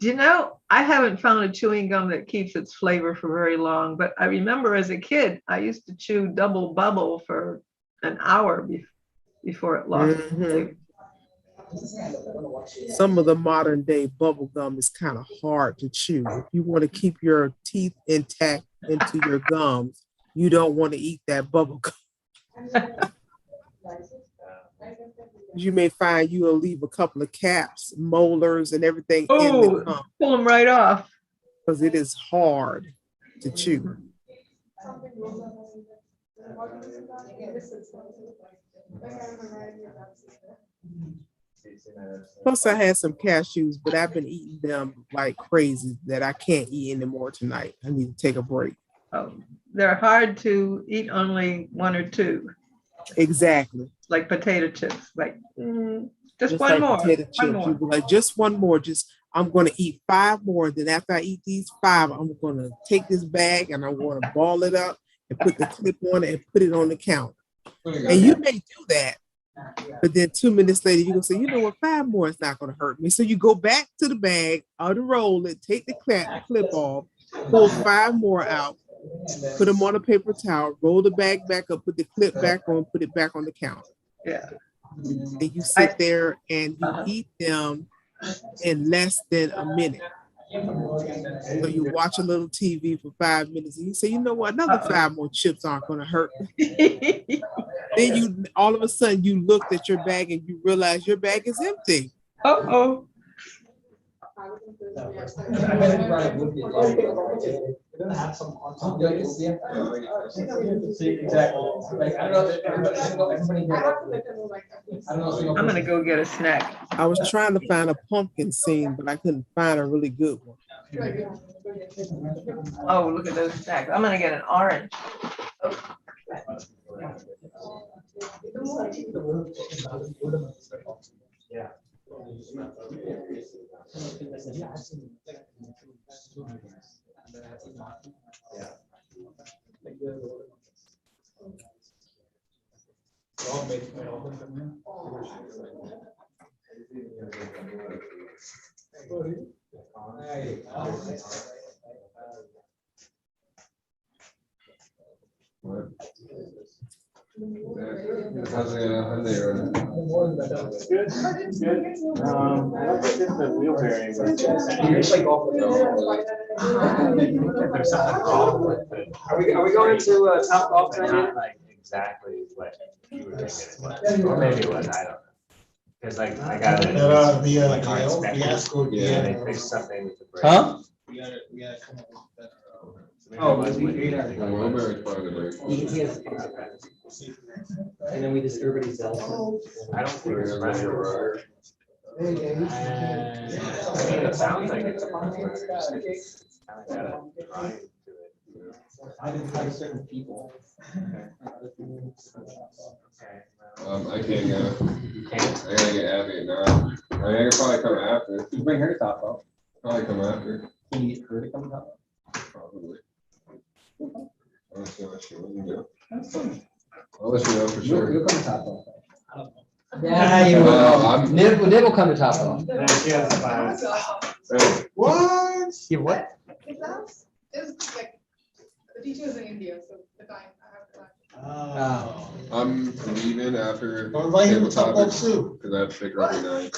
You know, I haven't found a chewing gum that keeps its flavor for very long, but I remember as a kid, I used to chew Double Bubble for an hour before it lost its flavor. Some of the modern day bubble gum is kind of hard to chew. If you want to keep your teeth intact into your gums, you don't want to eat that bubble gum. You may find you will leave a couple of caps, molars, and everything in the gum. Pull them right off. Because it is hard to chew. Plus, I had some cashews, but I've been eating them like crazy that I can't eat anymore tonight. I need to take a break. Oh, they're hard to eat only one or two. Exactly. Like potato chips. Like, just like one more. Potato One chips. more. You'd be like, just one more. I'm going to eat 5 more. Then after I eat these 5, I'm going to take this bag and I'm going to ball it up and put the clip on it and put it on the counter. And you may do that. But then 2 minutes later, you're going to say, you know what, 5 more is not going to hurt me. So you go back to the bag, unroll it, take the clip off, pull 5 more out, put them on a paper towel, roll the bag back up, put the clip back on, put it back on the counter. Yeah. And you sit there and you eat them in less than a minute. So you watch a little TV for 5 minutes and you say, you know what, another 5 more chips aren't going to hurt me. Then you, all of a sudden, you looked at your bag and you realize your bag is empty. Uh-oh. I'm going to go get a snack. I was trying to find a pumpkin scene, but I couldn't find a really good one. Oh, look at those snacks. I'm going to get an orange. Oh. Yeah. How's it going? Good. I don't think it's the wheel bearing. There's something wrong with it. Are we going to Top Golf But tournament? not like exactly what you were thinking it was, or maybe it was, I don't know. Because like I got it. Like on inspection, Yeah. they fixed something with the brake. Huh? We gotta come up with better. Oh, and then we just everybody's else. I don't think it's right or. I mean, it sounds like it's. It's kind of got a grind to it. Identify certain people. I can't go. I gotta get Abby now. I mean, I could probably come after. You bring her to top off. Probably come after. Can you get her to come to top off? Probably. I'll see what she wants to do. I'll let you know for sure. You'll come to top off. Yeah, you will. Nib will come to top off. What? You what? Exams is like, the teacher is in India, so the time I have to. I'm leaving after. I'll invite him to tabletop top off too. Because I have to pick her up at 9.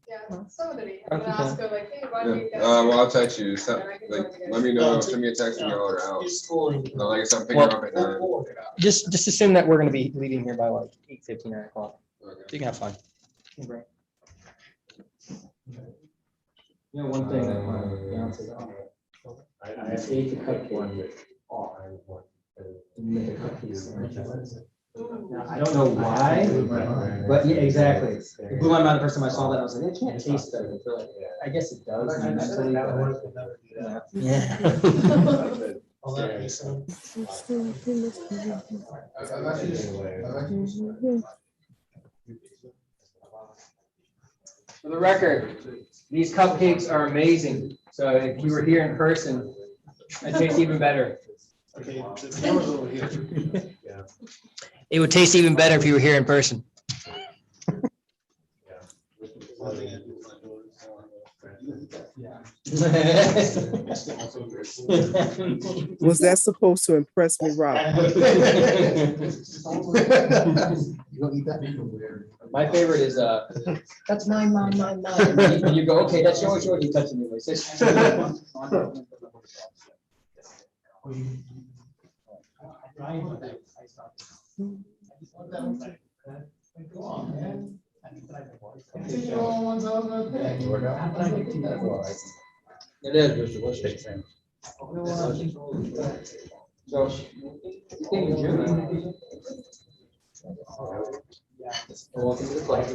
Yeah, some of the day, I'm gonna ask her like, hey, why do you? Well, I'll text you. Let me know. Send me a text when y'all are out. Like I said, I'm picking her up at 9. Just assume that we're gonna be leaving here by like 8:15, 9 o'clock. Okay. You can have fun. You know, one thing that my fiance is on. I ate the cupcake off. Make the cupcakes. Now, I don't know why, but yeah, exactly. It blew my mind the first time I saw that. I was like, it can't taste better. Like, I guess it does. Mentally, yeah. Oh, that makes For the record, these cupcakes are amazing. So if you were here in person, it tastes even better. Okay, the camera's over here. It would taste even better if you were here in person. Was that supposed to impress me, Rob? My favorite is that's mine. And you go, okay, that's yours. You touch it anyway. It is, Mr. What's it saying? So, you came in June. Welcome to the class.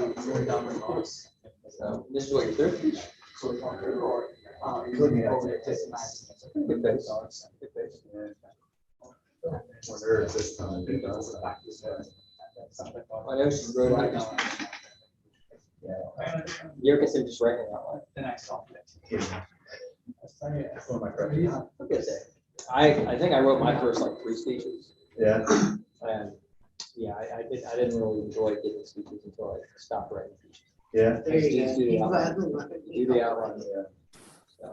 So, this is what your third speech? Good face. Good face. I know she's really right now. You're considered just writing that one. The next song. I think I wrote my first like 3 speeches. Yeah. And yeah, I didn't really enjoy giving speeches until I stopped writing speeches. Yeah. Do the outline. Do the outline. Yeah. So.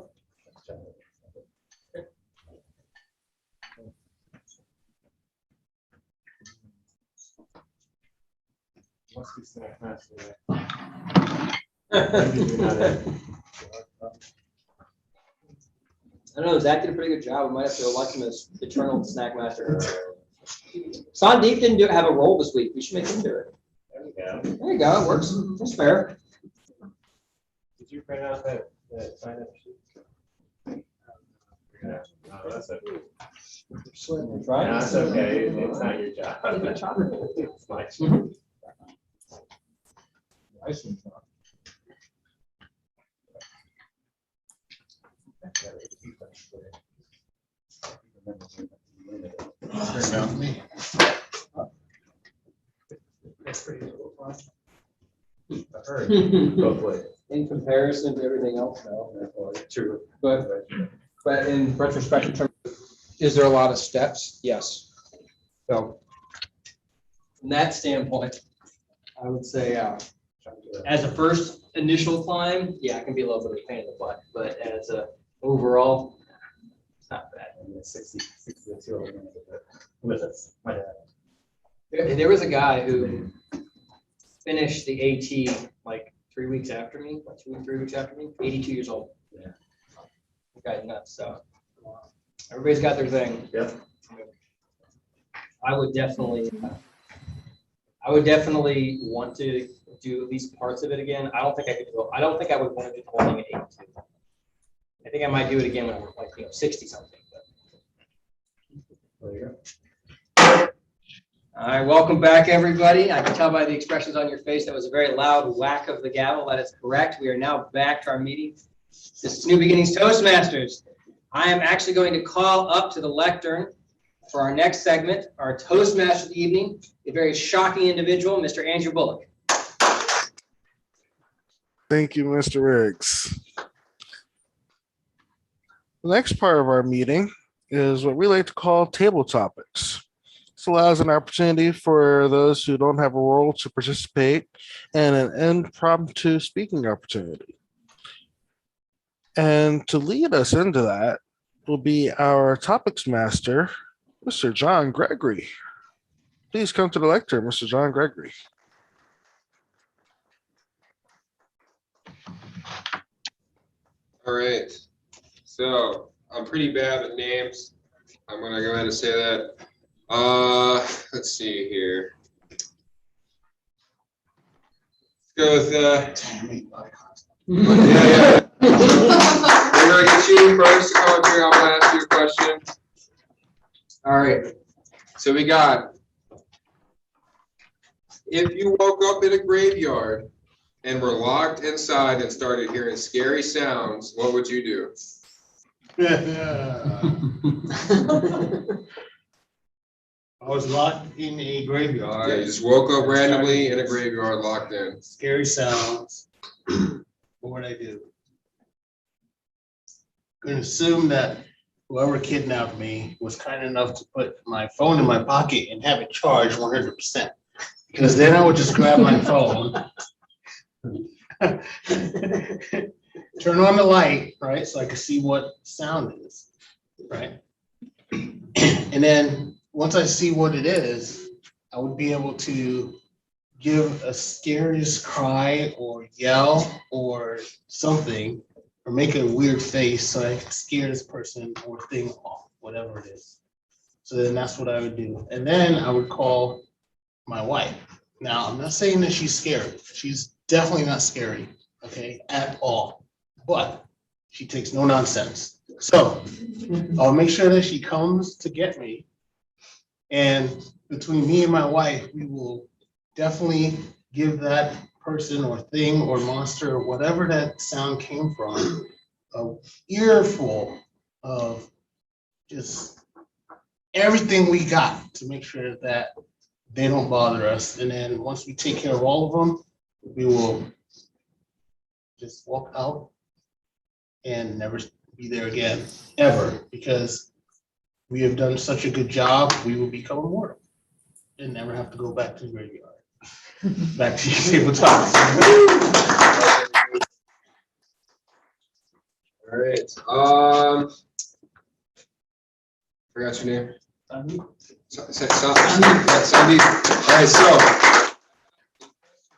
Must be snack master. I don't know, Zach did a pretty good job. We might have to elect him as eternal snack master. Sandeep didn't have a role this week. We should make him do it. There you go. There you go. It works. That's fair. Did you print out that sign up sheet? Yeah. No, that's okay. Right? No, it's okay. It's not your job. It's my job. In comparison to everything else, no. True. But in retrospect, in terms of, is there a lot of steps? Yes. So from that standpoint, I would say as a first initial climb, yeah, it can be a little bit of a pain in the butt, but as a overall, it's not bad. 62 my dad. There was a guy who finished the AT like 3 weeks after me, like 2 or 3 weeks after me, 82 years old. Yeah. The guy's nuts, so everybody's got their thing. Yep. I would definitely want to do at least parts of it again. I don't think I could go. I don't think I would want to do the whole thing at 82. I think I might do it again when I'm like 60 something. But. There you go. All right, welcome back, everybody. I can tell by the expressions on your face that was a very loud whack of the gavel. That is correct. We are now back to our meeting. This is New Beginnings Toastmasters. I am actually going to call up to the lectern for our next segment, our Toastmaster of the evening, a very shocking individual, Mr. Andrew Bullock. Thank you, Mr. Riggs. The next part of our meeting is what we like to call table topics. This allows an opportunity for those who don't have a role to participate in an impromptu speaking opportunity. And to lead us into that will be our topics master, Mr. John Gregory. Please come to the lectern, Mr. John Gregory. All right, so I'm pretty bad with names. I'm gonna go ahead and say that. Let's see here. Let's go with yeah. We're gonna get you first to come up here. I'm gonna ask you a question. All right. So we got, if you woke up in a graveyard and were locked inside and started hearing scary sounds, what would you do? I was locked in a graveyard. Yeah, you just woke up randomly in a graveyard, locked in. Scary sounds. What would I do? Gonna assume that whoever kidnapped me was kind enough to put my phone in my pocket and have it charged 100%. Because then I would just grab my phone, turn on the light, right, so I could see what sound is, right? And then once I see what it is, I would be able to give a scariest cry or yell or something, or make a weird face so I can scare this person or thing off, whatever it is. So then that's what I would do. And then I would call my wife. Now, I'm not saying that she's scary. She's definitely not scary, okay, at all. But she takes no nonsense. So I'll make sure that she comes to get me. And between me and my wife, we will definitely give that person or thing or monster or whatever that sound came from a earful of just everything we got to make sure that they don't bother us. And then once we take care of all of them, we will just walk out and never be there again, ever, because we have done such a good job, we will become immortal and never have to go back to the graveyard. Back to you, tabletop. All right. Forgot your name. Sandy. All right. So,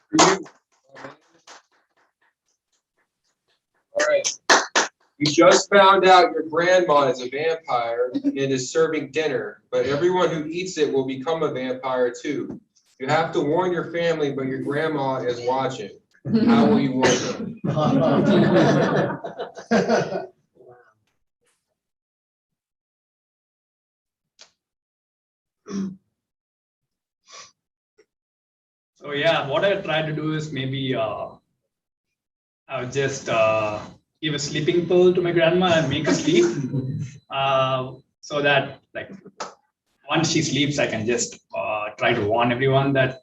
for you. All right. You just found out your grandma is a vampire and is serving dinner, but everyone who eats it will become a vampire too. You have to warn your family, but your grandma is watching. How will you warn them? So yeah, what I try to do is maybe I would just give a sleeping pill to my grandma and make her sleep, so that like once she sleeps, I can just try to warn everyone that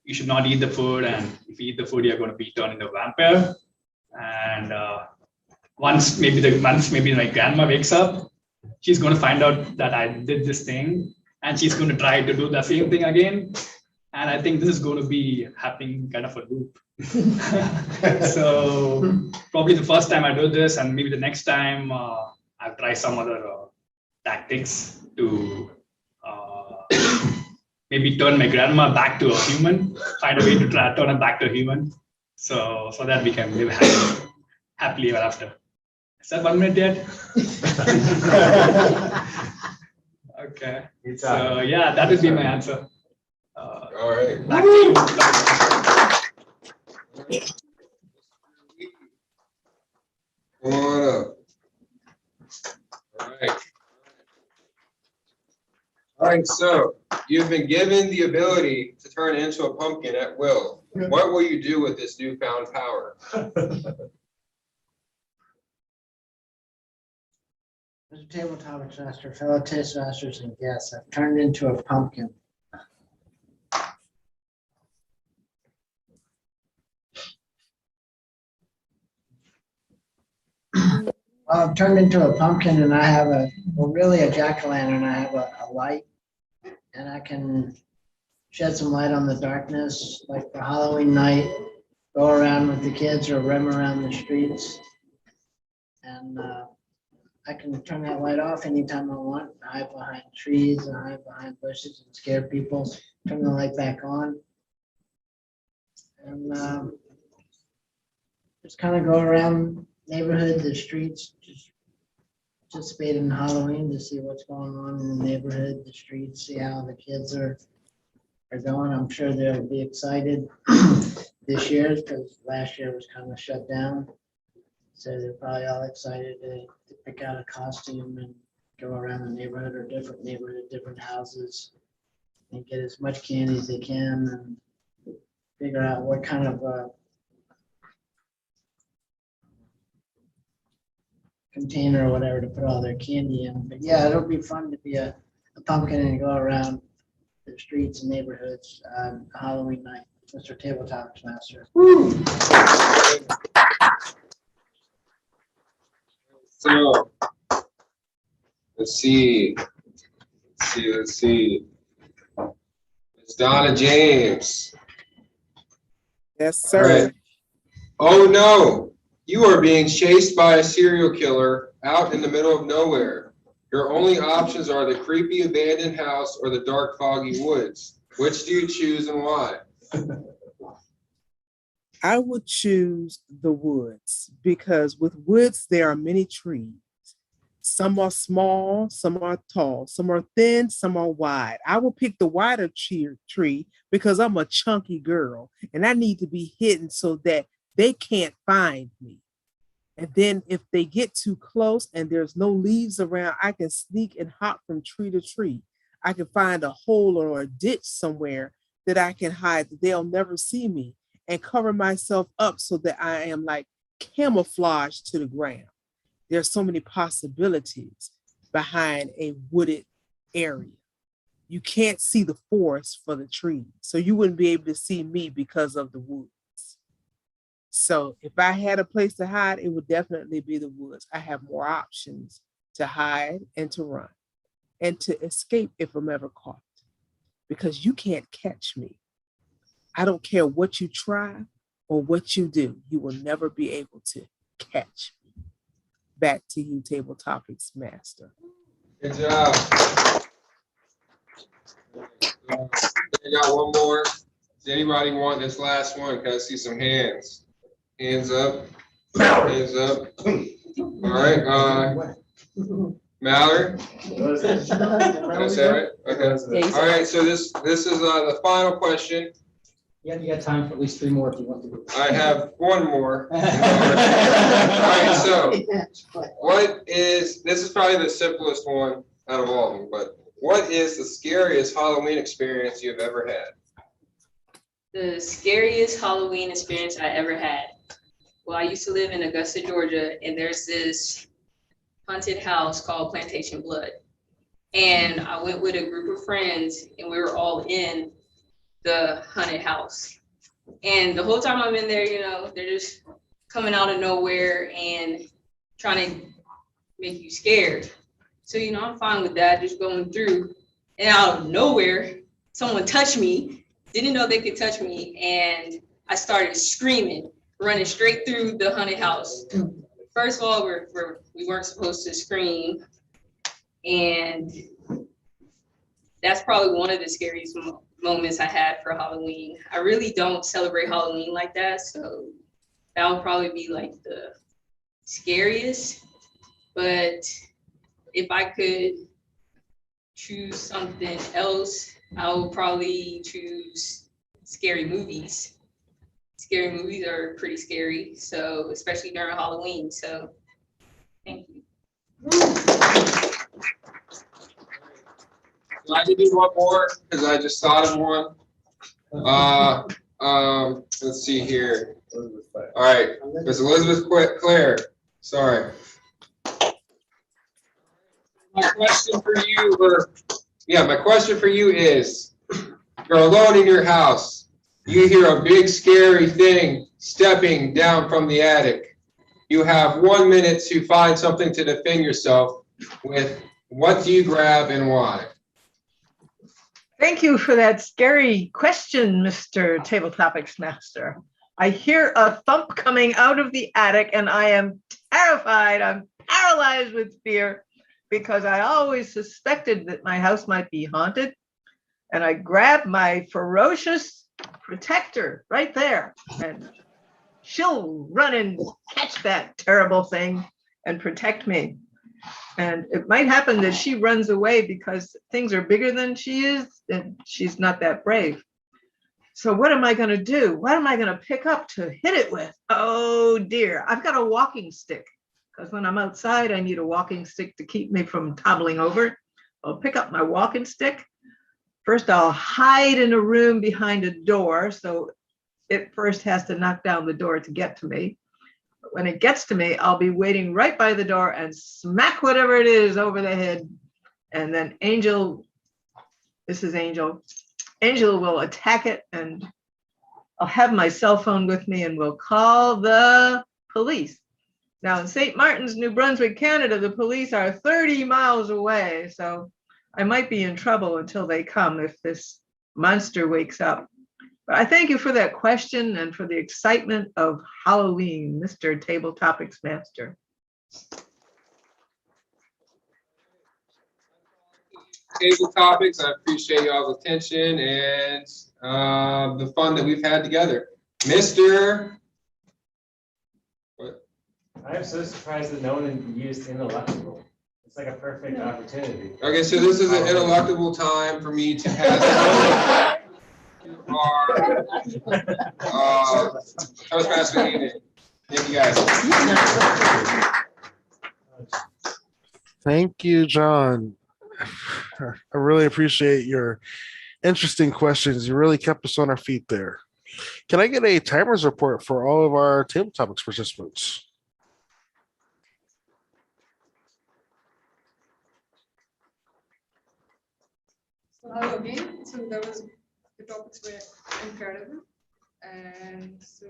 you should not eat the food, and if you eat the food, you're going to be turned into a vampire. And once maybe my grandma wakes up, she's going to find out that I did this thing, and she's going to try to do the same thing again. And I think this is going to be happening kind of a loop. So probably the first time I do this, and maybe the next time I'll try some other tactics to maybe turn my grandma back to a human, find a way to try to turn her back to a human, so that we can live happily ever after. Is that 1 minute yet? Okay. So yeah, that would be my answer. All right. Back to you. Come on up. All right. All right, so you've been given the ability to turn into a pumpkin at will. What will you do with this newfound power? Mr. Table Topics Master, fellow Toastmasters and guests, I've turned into a pumpkin. Well, I've turned into a pumpkin and I have really a jack-o'-lantern. I have a light and I can shed some light on the darkness, like for Halloween night, go around with the kids or roam around the streets. And I can turn that light off anytime I want, hide behind trees and hide behind bushes and scare people, turn the light back on. And just kind of go around neighborhood, the streets, just participate in Halloween to see what's going on in the neighborhood, the streets, see how the kids are going. I'm sure they'll be excited this year because last year was kind of shut down. So they're probably all excited to pick out a costume and go around the neighborhood or different houses and get as much candy as they can and figure out what kind of container or whatever to put all their candy in. But yeah, it'll be fun to be a pumpkin and go around the streets and neighborhoods on Halloween night. Mr. Table Topics Master. So, let's see. It's Donna James. Yes, All sir. right. Oh no, you are being chased by a serial killer out in the middle of nowhere. Your only options are the creepy abandoned house or the dark foggy woods. Which do you choose and why? I would choose the woods because with woods, there are many trees. Some are small, some are tall, some are thin, some are wide. I will pick the wider tree because I'm a chunky girl and I need to be hidden so that they can't find me. And then if they get too close and there's no leaves around, I can sneak and hop from tree to tree. I can find a hole or a ditch somewhere that I can hide that they'll never see me and cover myself up so that I am like camouflaged to the ground. There's so many possibilities behind a wooded area. You can't see the forest for the trees, so you wouldn't be able to see me because of the woods. So if I had a place to hide, it would definitely be the woods. I have more options to hide and to run and to escape if I'm ever caught because you can't catch me. I don't care what you try or what you do, you will never be able to catch me. Back to you, Table Topics Master. Good job. I got one more. Does anybody want this last one? Can I see some hands? Hands up. Hands up. All right. Mallory. Did I say it? Okay. All right. So this is the final question. You got time for at least 3 more if you want to. I have one more. All right. So this is probably the simplest one out of all of them, but what is the scariest Halloween experience you've ever had? The scariest Halloween experience I ever had. Well, I used to live in Augusta, Georgia, and there's this haunted house called Plantation Blood. And I went with a group of friends and we were all in the haunted house. And the whole time I'm in there, they're just coming out of nowhere and trying to make you scared. So, I'm fine with that, just going through. And out of nowhere, someone touched me, didn't know they could touch me. And I started screaming, running straight through the haunted house. First of all, we weren't supposed to scream. And that's probably one of the scariest moments I had for Halloween. I really don't celebrate Halloween like that, so that would probably be like the scariest. But if I could choose something else, I would probably choose scary movies. Scary movies are pretty scary, so especially during Halloween. So thank you. I can do one more because I just thought of one. Let's see here. All right, Miss Elizabeth Claire. Sorry. My question for you is, you're alone in your house. You hear a big scary thing stepping down from the attic. You have 1 minute to find something to defend yourself with. What do you grab and why? Thank you for that scary question, Mr. Table Topics Master. I hear a thump coming out of the attic and I am terrified. I'm paralyzed with fear because I always suspected that my house might be haunted. And I grab my ferocious protector right there and she'll run and catch that terrible thing and protect me. And it might happen that she runs away because things are bigger than she is and she's not that brave. So what am I going to do? What am I going to pick up to hit it with? Oh dear, I've got a walking stick because when I'm outside, I need a walking stick to keep me from toppling over. I'll pick up my walking stick. First, I'll hide in a room behind a door. So it first has to knock down the door to get to me. But when it gets to me, I'll be waiting right by the door and smack whatever it is over the head. And then Angel, this is Angel, Angel will attack it and I'll have my cell phone with me and we'll call the police. Now in St. Martin's, New Brunswick, Canada, the police are 30 miles away. So I might be in trouble until they come if this monster wakes up. But I thank you for that question and for the excitement of Halloween, Mr. Table Topics Master. Table topics. I appreciate y'all's attention and the fun that we've had together. Mr. What? I am so surprised that no one used ineluctable. It's like a perfect opportunity. Okay, so this is an ineluctable time for me to pass our Toastmaster evening. Thank you guys. Thank you, John. I really appreciate your interesting questions. You really kept us on our feet there. Can I get a timers report for all of our table topics participants? So hello again. So the topics were incredible. And so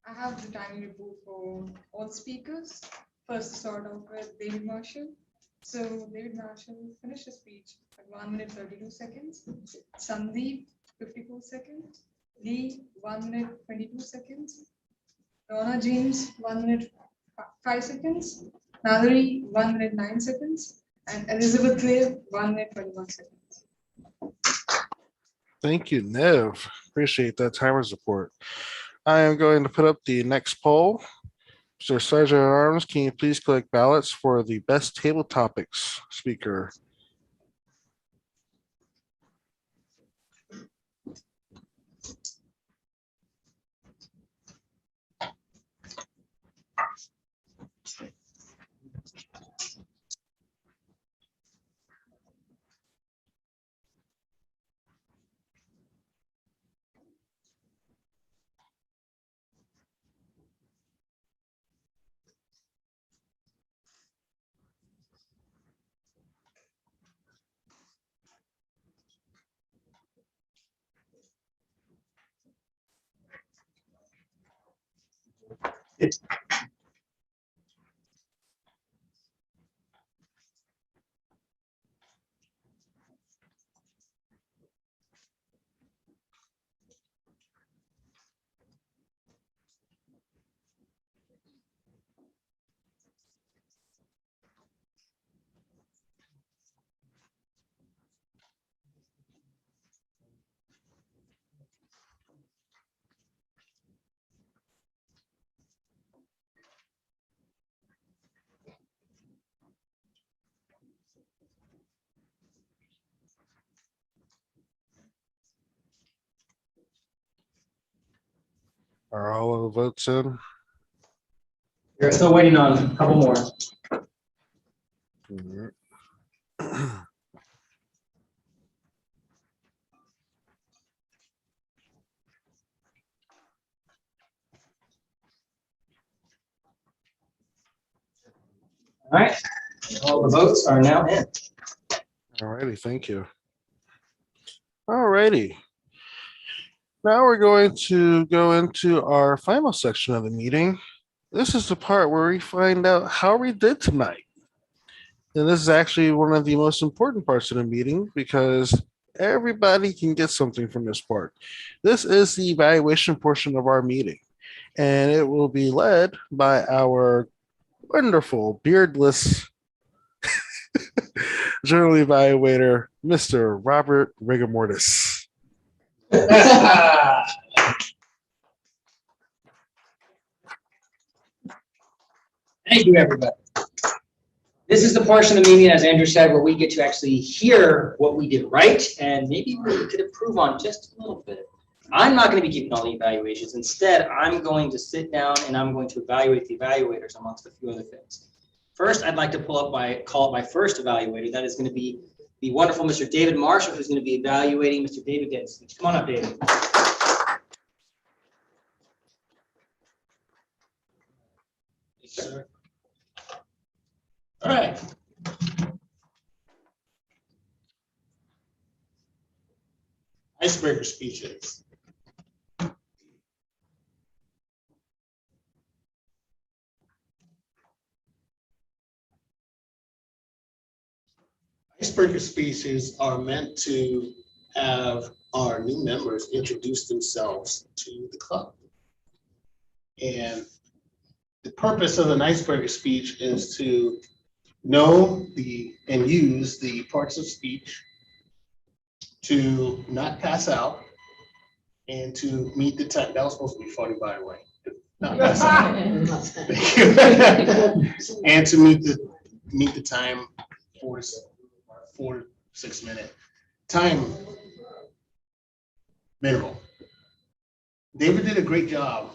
I have the timing report for all speakers. First to start off with David Marshall. So David Marshall finished his speech at 1 minute 32 seconds. Sandeep, 54 seconds. Lee, 1 minute 22 seconds. Donna James, 1 minute 5 seconds. Mallory, 1 minute 9 seconds. And Elizabeth Clare, 1 minute 21 seconds. Thank you, Nev. Appreciate that timers report. I am going to put up the next poll. Mr. Sergeant at Arms, can you please collect ballots for the best table topics speaker? Are all of the votes in? We're still waiting on a couple more. All right, All the votes are now in. All righty, thank you. All righty. Now we're going to go into our final section of the meeting. This is the part where we find out how we did tonight. And this is actually one of the most important parts of the meeting because everybody can get something from this part. This is the evaluation portion of our meeting, and it will be led by our wonderful beardless journal evaluator, Mr. Robert Rigamortis. Thank you, everybody. This is the portion of the meeting, as Andrew said, where we get to actually hear what we did right and maybe what we could improve on just a little bit. I'm not going to be keeping all the evaluations. Instead, I'm going to sit down and I'm going to evaluate the evaluators amongst a few other things. First, I'd like to call up my first evaluator. That is going to be the wonderful Mr. David Marshall, who's going to be evaluating Mr. David Den's speech. Come on up, David. Yes, sir. All right. Icebreaker speeches. Icebreaker speeches are meant to have our new members introduce themselves to the club. And the purpose of an icebreaker speech is to know and use the parts of speech to not pass out and to meet the time. That was supposed to be funny, by the way. Not pass out. And to meet the time, 4 to 6 minute time minimum. David did a great job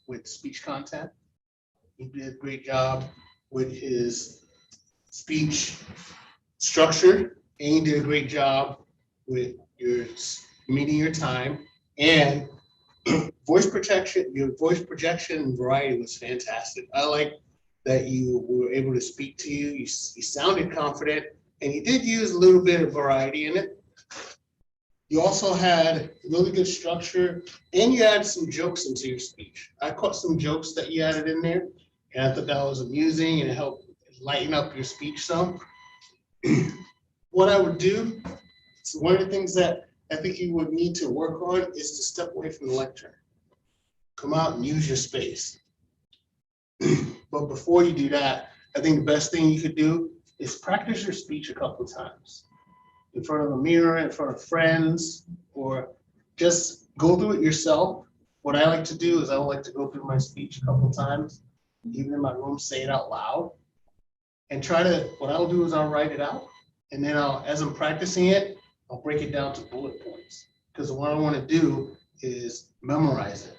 with speech content. He did a great job with his speech structure, and he did a great job with your meeting your time and voice protection. Your voice projection and variety was fantastic. I like that you were able to speak to you. You sounded confident, and you did use a little bit of variety in it. You also had really good structure, and you added some jokes into your speech. I caught some jokes that you added in there, and I thought that was amusing and it helped lighten up your speech some. What I would do, so one of the things that I think you would need to work on is to step away from the lectern. Come out and use your space. But before you do that, I think the best thing you could do is practice your speech a couple of times. In front of a mirror, in front of friends, or just go through it yourself. What I like to do is I like to go through my speech a couple of times, even in my room, say it out loud, and what I'll do is I'll write it out, and then as I'm practicing it, I'll break it down to bullet points. Because what I want to do is memorize it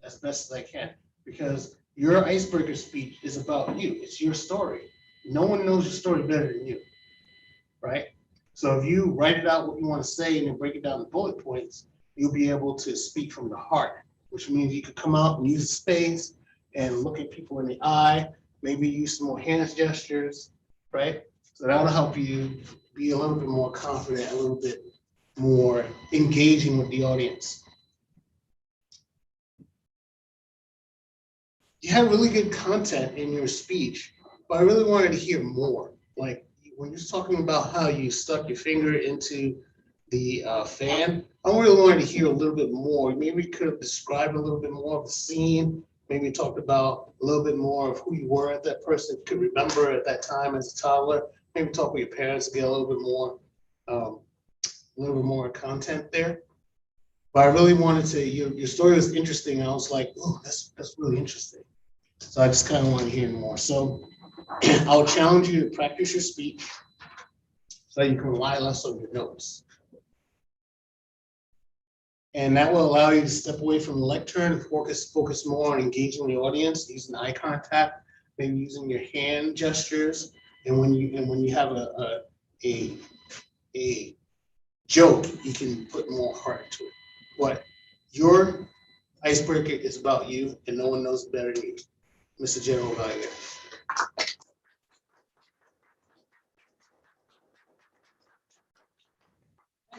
as best as I can. Because your icebreaker speech is about you. It's your story. No one knows your story better than you, right? So if you write it out what you want to say and then break it down to bullet points, you'll be able to speak from the heart, which means you could come out and use the space and look at people in the eye, maybe use some more hand gestures, right? So that'll help you be a little bit more confident, a little bit more engaging with the audience. You had really good content in your speech, but I really wanted to hear more. Like when you're talking about how you stuck your finger into the fan, I really wanted to hear a little bit more. Maybe you could have described a little bit more of the scene. Maybe talked about a little bit more of who you were at that person could remember at that time as a toddler. Maybe talk with your parents to get a little bit more content there. But I really wanted to. Your story was interesting. I was like, oh, that's really interesting. So I just kind of want to hear more. So I'll challenge you to practice your speech so you can rely less on your notes. And that will allow you to step away from the lectern and focus more on engaging the audience, using eye contact, maybe using your hand gestures. And when you have a joke, you can put more heart into it. What your icebreaker is about you, and no one knows better than you, Mr. General Evaluator.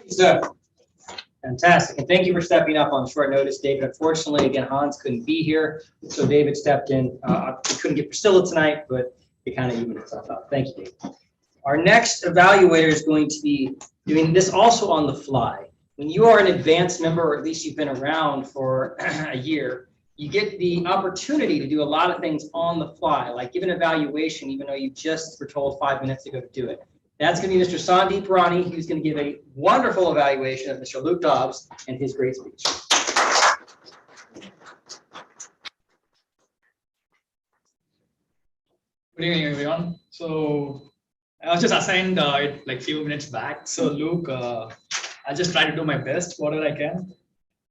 Sir. Fantastic. And thank you for stepping up on short notice, David. Unfortunately, again, Hans couldn't be here, so David stepped in. We couldn't get Priscilla tonight, but it kind of evened itself out. Thank you, David. Our next evaluator is going to be doing this also on the fly. When you are an advanced member, or at least you've been around for a year, you get the opportunity to do a lot of things on the fly, like give an evaluation, even though you just were told 5 minutes ago to do it. That's going to be Mr. Sandeep Rani, who's going to give a wonderful evaluation of Mr. Luke Dobbs and his great speech. Good evening, everyone. So I was just assigned it like few minutes back. So Luke, I'll just try to do my best, whatever I can.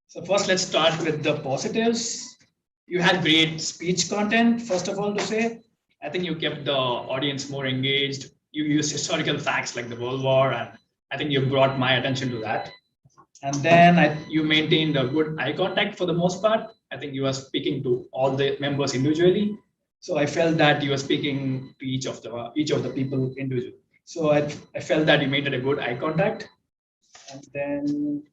So first, let's start with the positives. You had great speech content, first of all, to say. I think you kept the audience more engaged. You used historical facts like the World War, and I think you brought my attention to that. And then you maintained a good eye contact for the most part. I think you were speaking to all the members individually. So I felt that you were speaking to each of the people individually. So I felt that you maintained a good eye contact. And then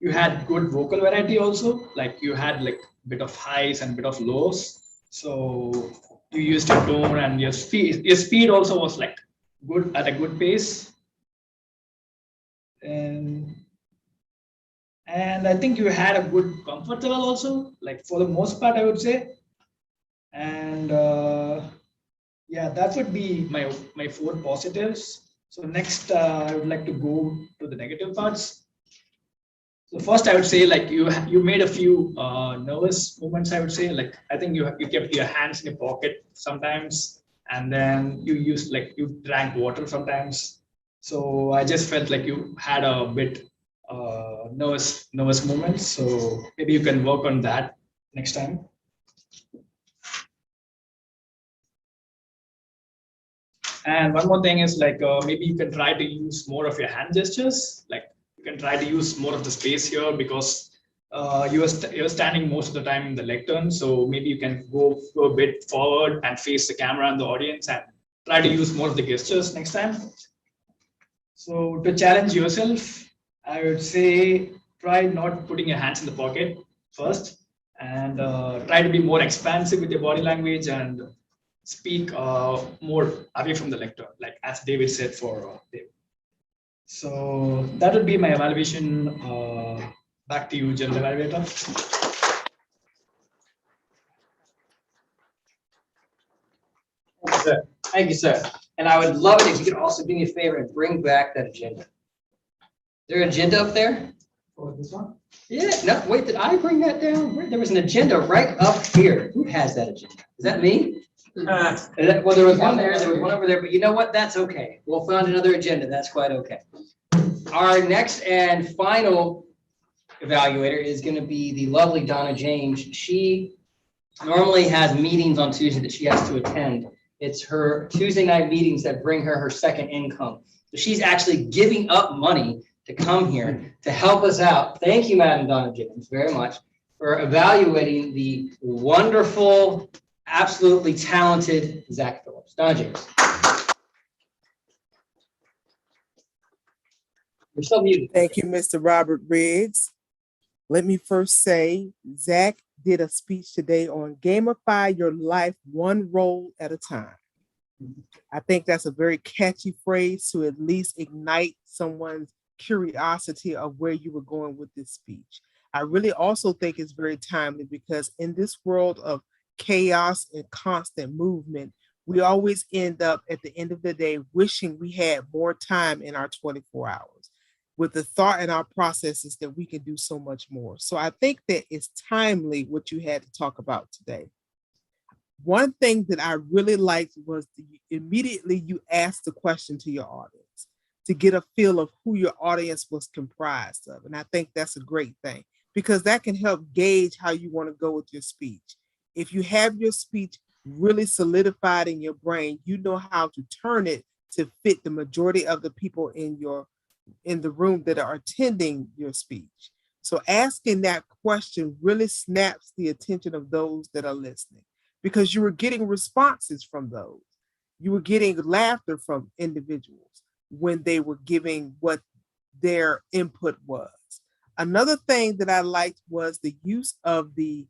you had good vocal variety also. Like you had like a bit of highs and a bit of lows. So you used your tone and your speed. Your speed also was like good at a good pace. And I think you had a good comfort level also, like for the most part, I would say. And yeah, that would be my 4 positives. So next, I would like to go to the negative parts. So first, I would say like you made a few nervous moments. I would say like I think you kept your hands in your pocket sometimes, and then you drank water sometimes. So I just felt like you had a bit nervous moments. So maybe you can work on that next time. And one more thing is like maybe you can try to use more of your hand gestures. Like you can try to use more of the space here because you're standing most of the time in the lectern. So maybe you can go a bit forward and face the camera and the audience and try to use more of the gestures next time. So to challenge yourself, I would say try not putting your hands in the pocket first, and try to be more expansive with your body language and speak more away from the lectern, like as David said for David. So that would be my evaluation. Back to you, General Evaluator. Thank you, sir. And I would love it if you could also do me a favor and bring back that agenda. Is there an agenda up there? Oh, this one? Yeah, no, wait, did I bring that down? There was an agenda right up here. Who has that agenda? Is that me? Well, there was one there was one over there, but you know what? That's okay. We'll find another agenda. That's quite okay. Our next and final evaluator is going to be the lovely Donna James. She normally has meetings on Tuesday that she has to attend. It's her Tuesday night meetings that bring her her second income. So she's actually giving up money to come here to help us out. Thank you, Madam Donna James, very much for evaluating the wonderful, absolutely talented Zach Phillips. Donna James. You're so muted. Thank you, Mr. Robert Riggs. Let me first say, Zach did a speech today on gamify your life one role at a time. I think that's a very catchy phrase to at least ignite someone's curiosity of where you were going with this speech. I really also think it's very timely because in this world of chaos and constant movement, we always end up at the end of the day wishing we had more time in our 24 hours. With the thought and our processes that we can do so much more. So I think that it's timely what you had to talk about today. One thing that I really liked was immediately you asked the question to your audience to get a feel of who your audience was comprised of. And I think that's a great thing because that can help gauge how you want to go with your speech. If you have your speech really solidified in your brain, you know how to turn it to fit the majority of the people in the room that are attending your speech. So asking that question really snaps the attention of those that are listening because you were getting responses from those. You were getting laughter from individuals when they were giving what their input was. Another thing that I liked was the use of the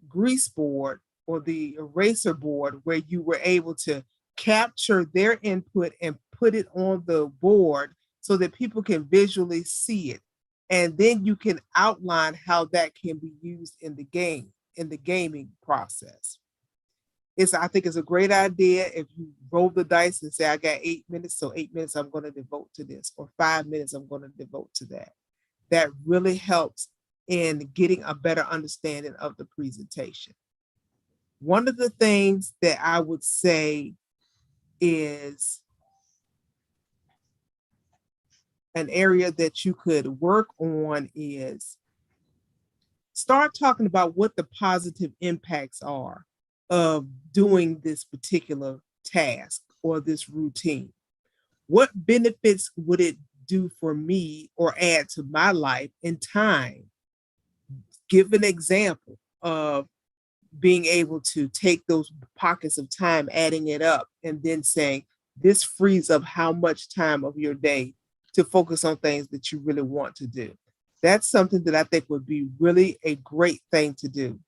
grease board or the eraser board, where you were able to capture their input and put it on the board so that people can visually see it. And then you can outline how that can be used in the game, in the gaming process. I think it's a great idea if you roll the dice and say, I got 8 minutes, so 8 minutes I'm going to devote to this, or 5 minutes I'm going to devote to that. That really helps in getting a better understanding of the presentation. One of the things that I would say is an area that you could work on is start talking about what the positive impacts are of doing this particular task or this routine. What benefits would it do for me or add to my life in time? Give an example of being able to take those pockets of time, adding it up, and then saying, this frees up how much time of your day to focus on things that you really want to do. That's something that I think would be really a great thing to do.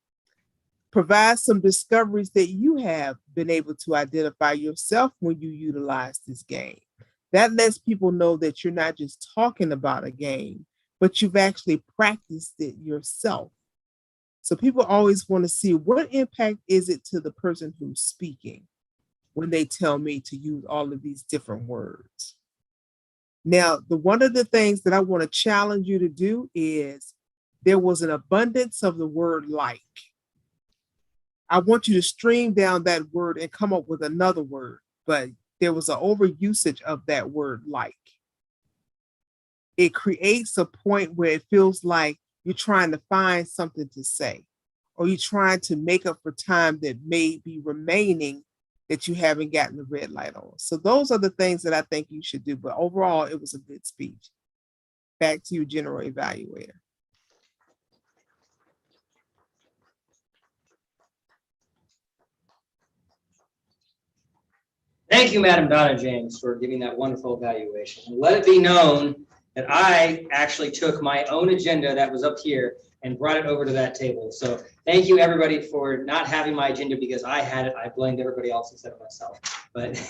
Provide some discoveries that you have been able to identify yourself when you utilize this game. That lets people know that you're not just talking about a game, but you've actually practiced it yourself. So people always want to see, what impact is it to the person who's speaking when they tell me to use all of these different words. Now, one of the things that I want to challenge you to do is, there was an abundance of the word like. I want you to stream down that word and come up with another word, but there was an overusage of that word like. It creates a point where it feels like you're trying to find something to say, or you're trying to make up for time that may be remaining that you haven't gotten the red light on. So those are the things that I think you should do. But overall, it was a good speech. Back to you, General Evaluator. Thank you, Madam Donna James, for giving that wonderful evaluation. And let it be known that I actually took my own agenda that was up here and brought it over to that table. So thank you, everybody, for not having my agenda, because I had it. I blamed everybody else instead of myself. But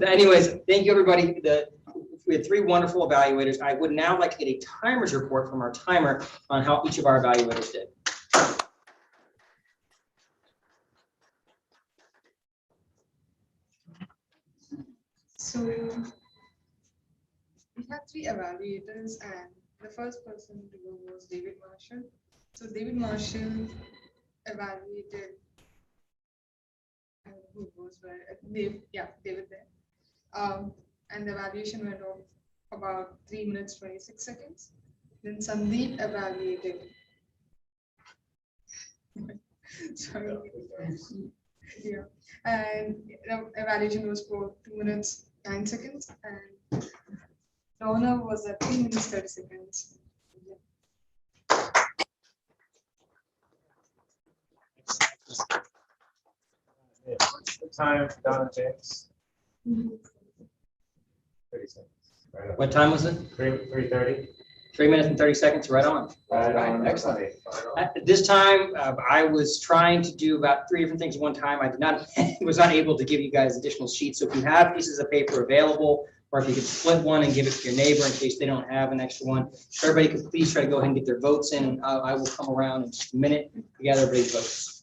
anyways, thank you, everybody. We had 3 wonderful evaluators. I would now like to get a timer's report from our timer on how each of our evaluators did. So we had 3 evaluators, and the first person to go was David Marshall. So David Marshall evaluated, who was where? David there. And the evaluation went on about 3 minutes 26 seconds. Then Sandeep evaluated. Sorry. Yeah, and the evaluation was for 2 minutes 9 seconds, and Donna was at 3 minutes 30 seconds. What's the time, Donna James? 30 seconds. Right. What time was it? 3:30. 3 minutes and 30 seconds, right on. Right on. Excellent. At this time, I was trying to do about 3 different things at one time. I did not, was not able to give you guys additional sheets. So if you have pieces of paper available, or if you could split one and give it to your neighbor in case they don't have an extra one, everybody could please try to go ahead and get their votes in. I will come around in just a minute to gather everybody's votes.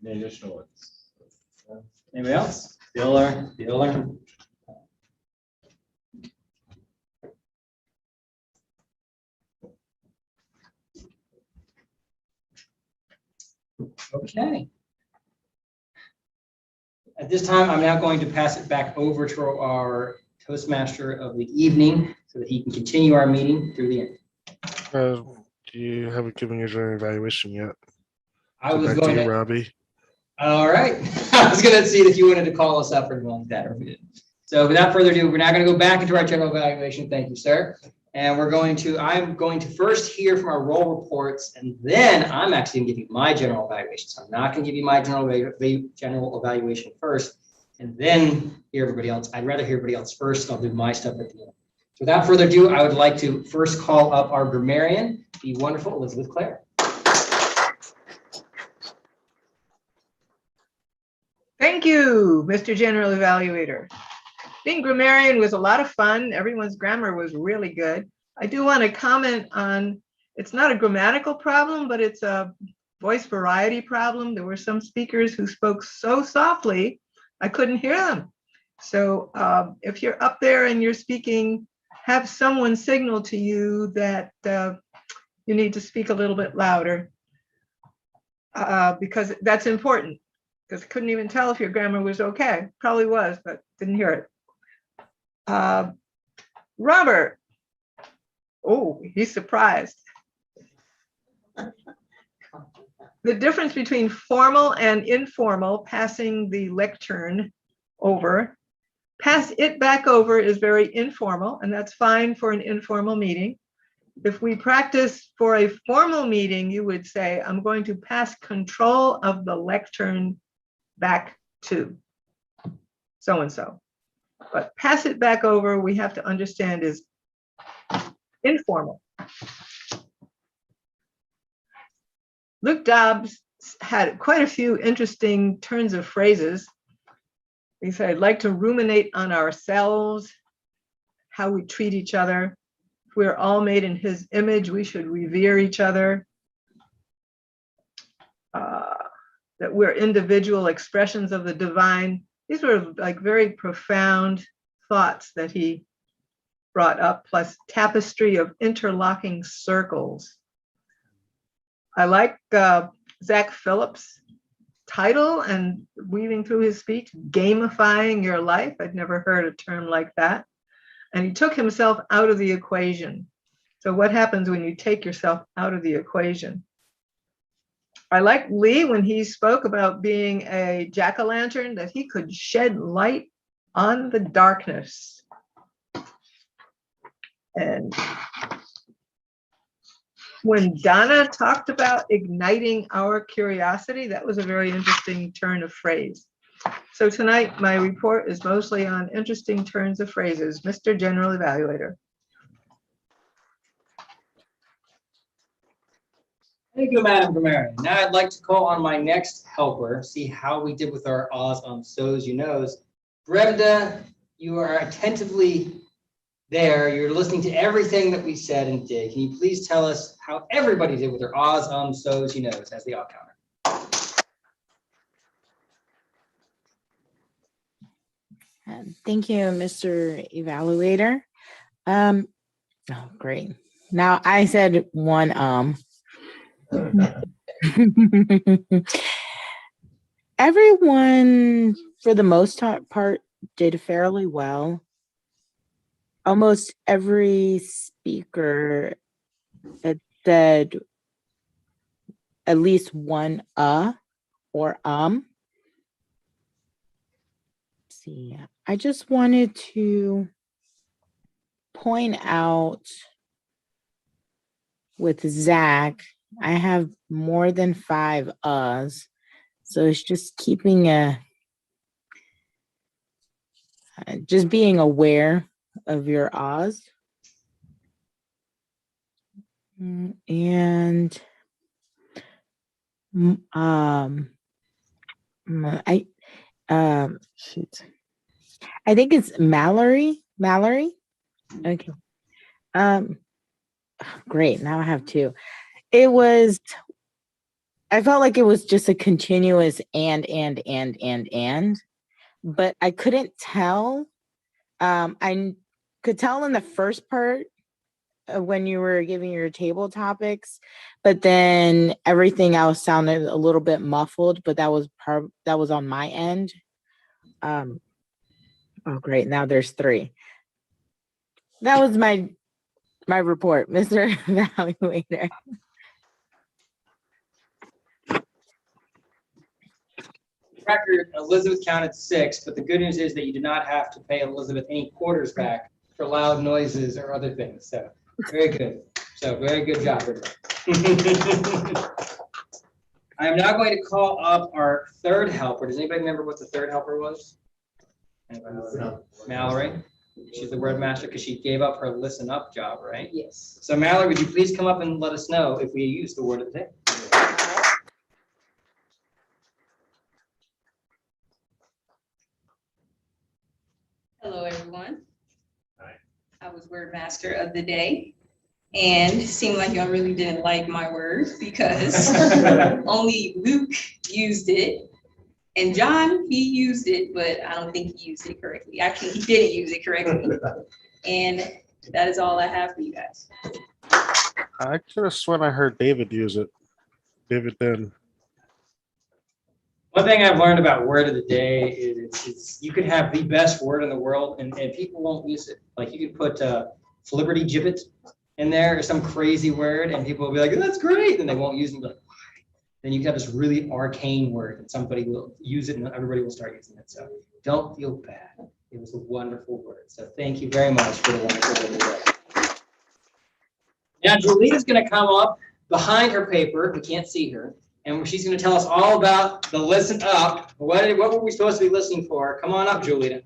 Any additional ones? Anybody else? Bueller. Okay. At this time, I'm now going to pass it back over to our Toastmaster of the evening so that he can continue our meeting through the end. You haven't given your general evaluation yet. I So was back going to you, to, Robbie. all right. I was going to see if you wanted to call us up or anything like that, or if we didn't. So without further ado, we're now going to go back into our general evaluation. Thank you, sir. And I'm going to first hear from our role reports, and then I'm actually going to give you my general evaluation. So I'm not going to give you my general evaluation first, and then hear everybody else. I'd rather hear everybody else first. I'll do my stuff at the end. So without further ado, I would like to first call up our grammarian, the wonderful Elizabeth Clare. Thank you, Mr. General Evaluator. Being grammarian was a lot of fun. Everyone's grammar was really good. I do want to comment on, it's not a grammatical problem, but it's a voice variety problem. There were some speakers who spoke so softly, I couldn't hear them. So if you're up there and you're speaking, have someone signal to you that you need to speak a little bit louder because that's important. Because I couldn't even tell if your grammar was okay. Probably was, but didn't hear it. Robert. Oh, he's surprised. The difference between formal and informal, passing the lectern over. Pass it back over is very informal, and that's fine for an informal meeting. If we practice for a formal meeting, you would say, I'm going to pass control of the lectern back to so-and-so. But pass it back over, we have to understand is informal. Luke Dobbs had quite a few interesting turns of phrases. He said, I'd like to ruminate on ourselves, how we treat each other. If we're all made in his image, we should revere each other. That we're individual expressions of the divine. These were like very profound thoughts that he brought up, plus tapestry of interlocking circles. I like Zach Phillips' title and weaving through his speech, gamifying your life. I'd never heard a term like that. And he took himself out of the equation. So what happens when you take yourself out of the equation? I like Lee when he spoke about being a jack-o'-lantern, that he could shed light on the darkness. And when Donna talked about igniting our curiosity, that was a very interesting turn of phrase. So tonight, my report is mostly on interesting turns of phrases. Mr. General Evaluator. Thank you, Madam Grammarian. Now I'd like to call on my next helper, see how we did with our ahs, so's, you knows. Brenda, you are attentively there. You're listening to everything that we said and did. Can you please tell us how everybody did with their ahs, so's, you knows as the ah counter? Thank you, Mr. Evaluator. Oh, great. Now I said one Everyone, for the most part, did fairly well. Almost every speaker had said at least one or Let's see, I just wanted to point out with Zach, I have more than 5 uhs. So it's just keeping just being aware of your ahs. And shoot. I think it's Mallory. Okay. Great. Now I have 2. It was I felt like it was just a continuous and, but I couldn't tell. I could tell in the first part when you were giving your table topics, but then everything else sounded a little bit muffled, but that was on my end. Oh, great. Now there's 3. That was my report, Mr. Evaluator. Record, Elizabeth counted 6, but the good news is that you did not have to pay Elizabeth any quarters back for loud noises or other things. So very good. So very good job, everybody. I am now going to call up our 3rd helper. Does anybody remember what the 3rd helper was? No. Mallory. She's the word master because she gave up her listen up job, right? Yes. So Mallory, would you please come up and let us know if we use the word of the day? Hello, everyone. Hi. I was word master of the day, and it seemed like y'all really didn't like my word because only Luke used it, and John, he used it, but I don't think he used it correctly. Actually, he didn't use it correctly, and that is all I have for you guys. I could have sworn I heard David use it. David did. One thing I've learned about word of the day is it's you could have the best word in the world and people won't use it. Like you could put Flibberty Gibbet in there or some crazy word and people will be like, that's great. And they won't use it. Like, why? Then you have this really arcane word and somebody will use it and everybody will start using it. So don't feel bad. It was a wonderful word. So thank you very much for the wonderful word of the day. Now Julita's going to come up behind her paper. We can't see her. And she's going to tell us all about the listen up. What were we supposed to be listening for? Come on up, Julita.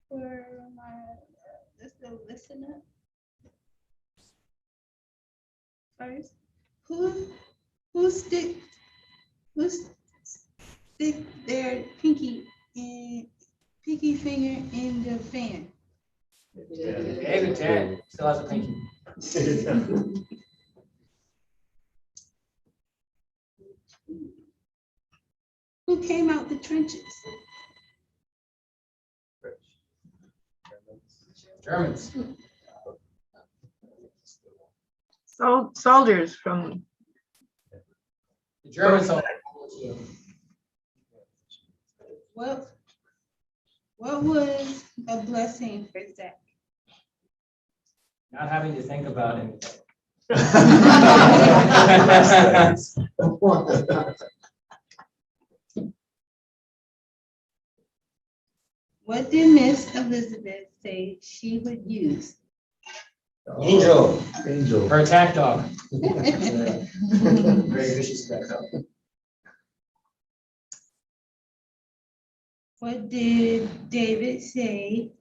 For my, just to listen up. First, who stick their pinky finger in the fan? David Ted still has a pinky. Who came out the trenches? Germans. Soldiers from The Germans. What was a blessing for Zach? Not having to think about anything. What did Miss Elizabeth say she would use? Angel. Her attack dog. Very vicious attack dog. What did David say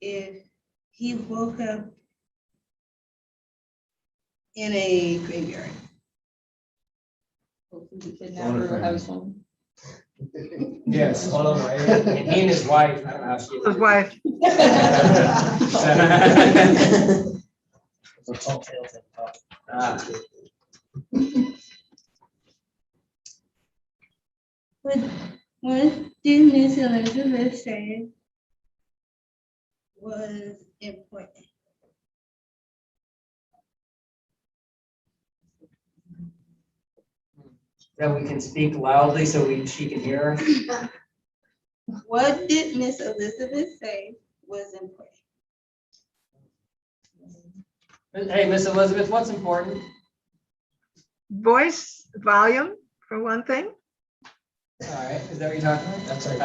if he woke up in a graveyard? Yes, all over. And he and his wife. I don't know how she. his wife. What did Miss Elizabeth say was important? That we can speak loudly so she can hear her. What did Miss Elizabeth say was important? Hey, Miss Elizabeth, what's important? Voice volume, for one thing. All right, is that what you're talking about? That's right.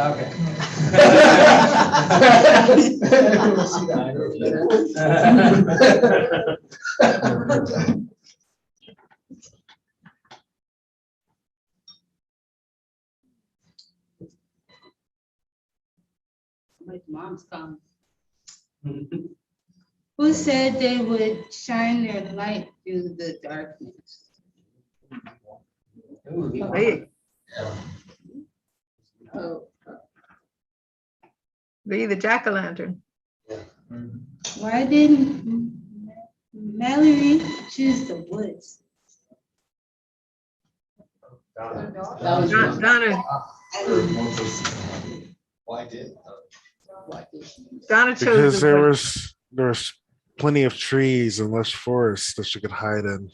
Okay. Mom's come. Who said they would shine their light through the darkness? Lee. Oh, Lee, the jack-o'-lantern. why didn't Mallory choose the woods? Donna, Why did? Donna chose Because the wood. there was plenty of trees and less forest that she could hide in.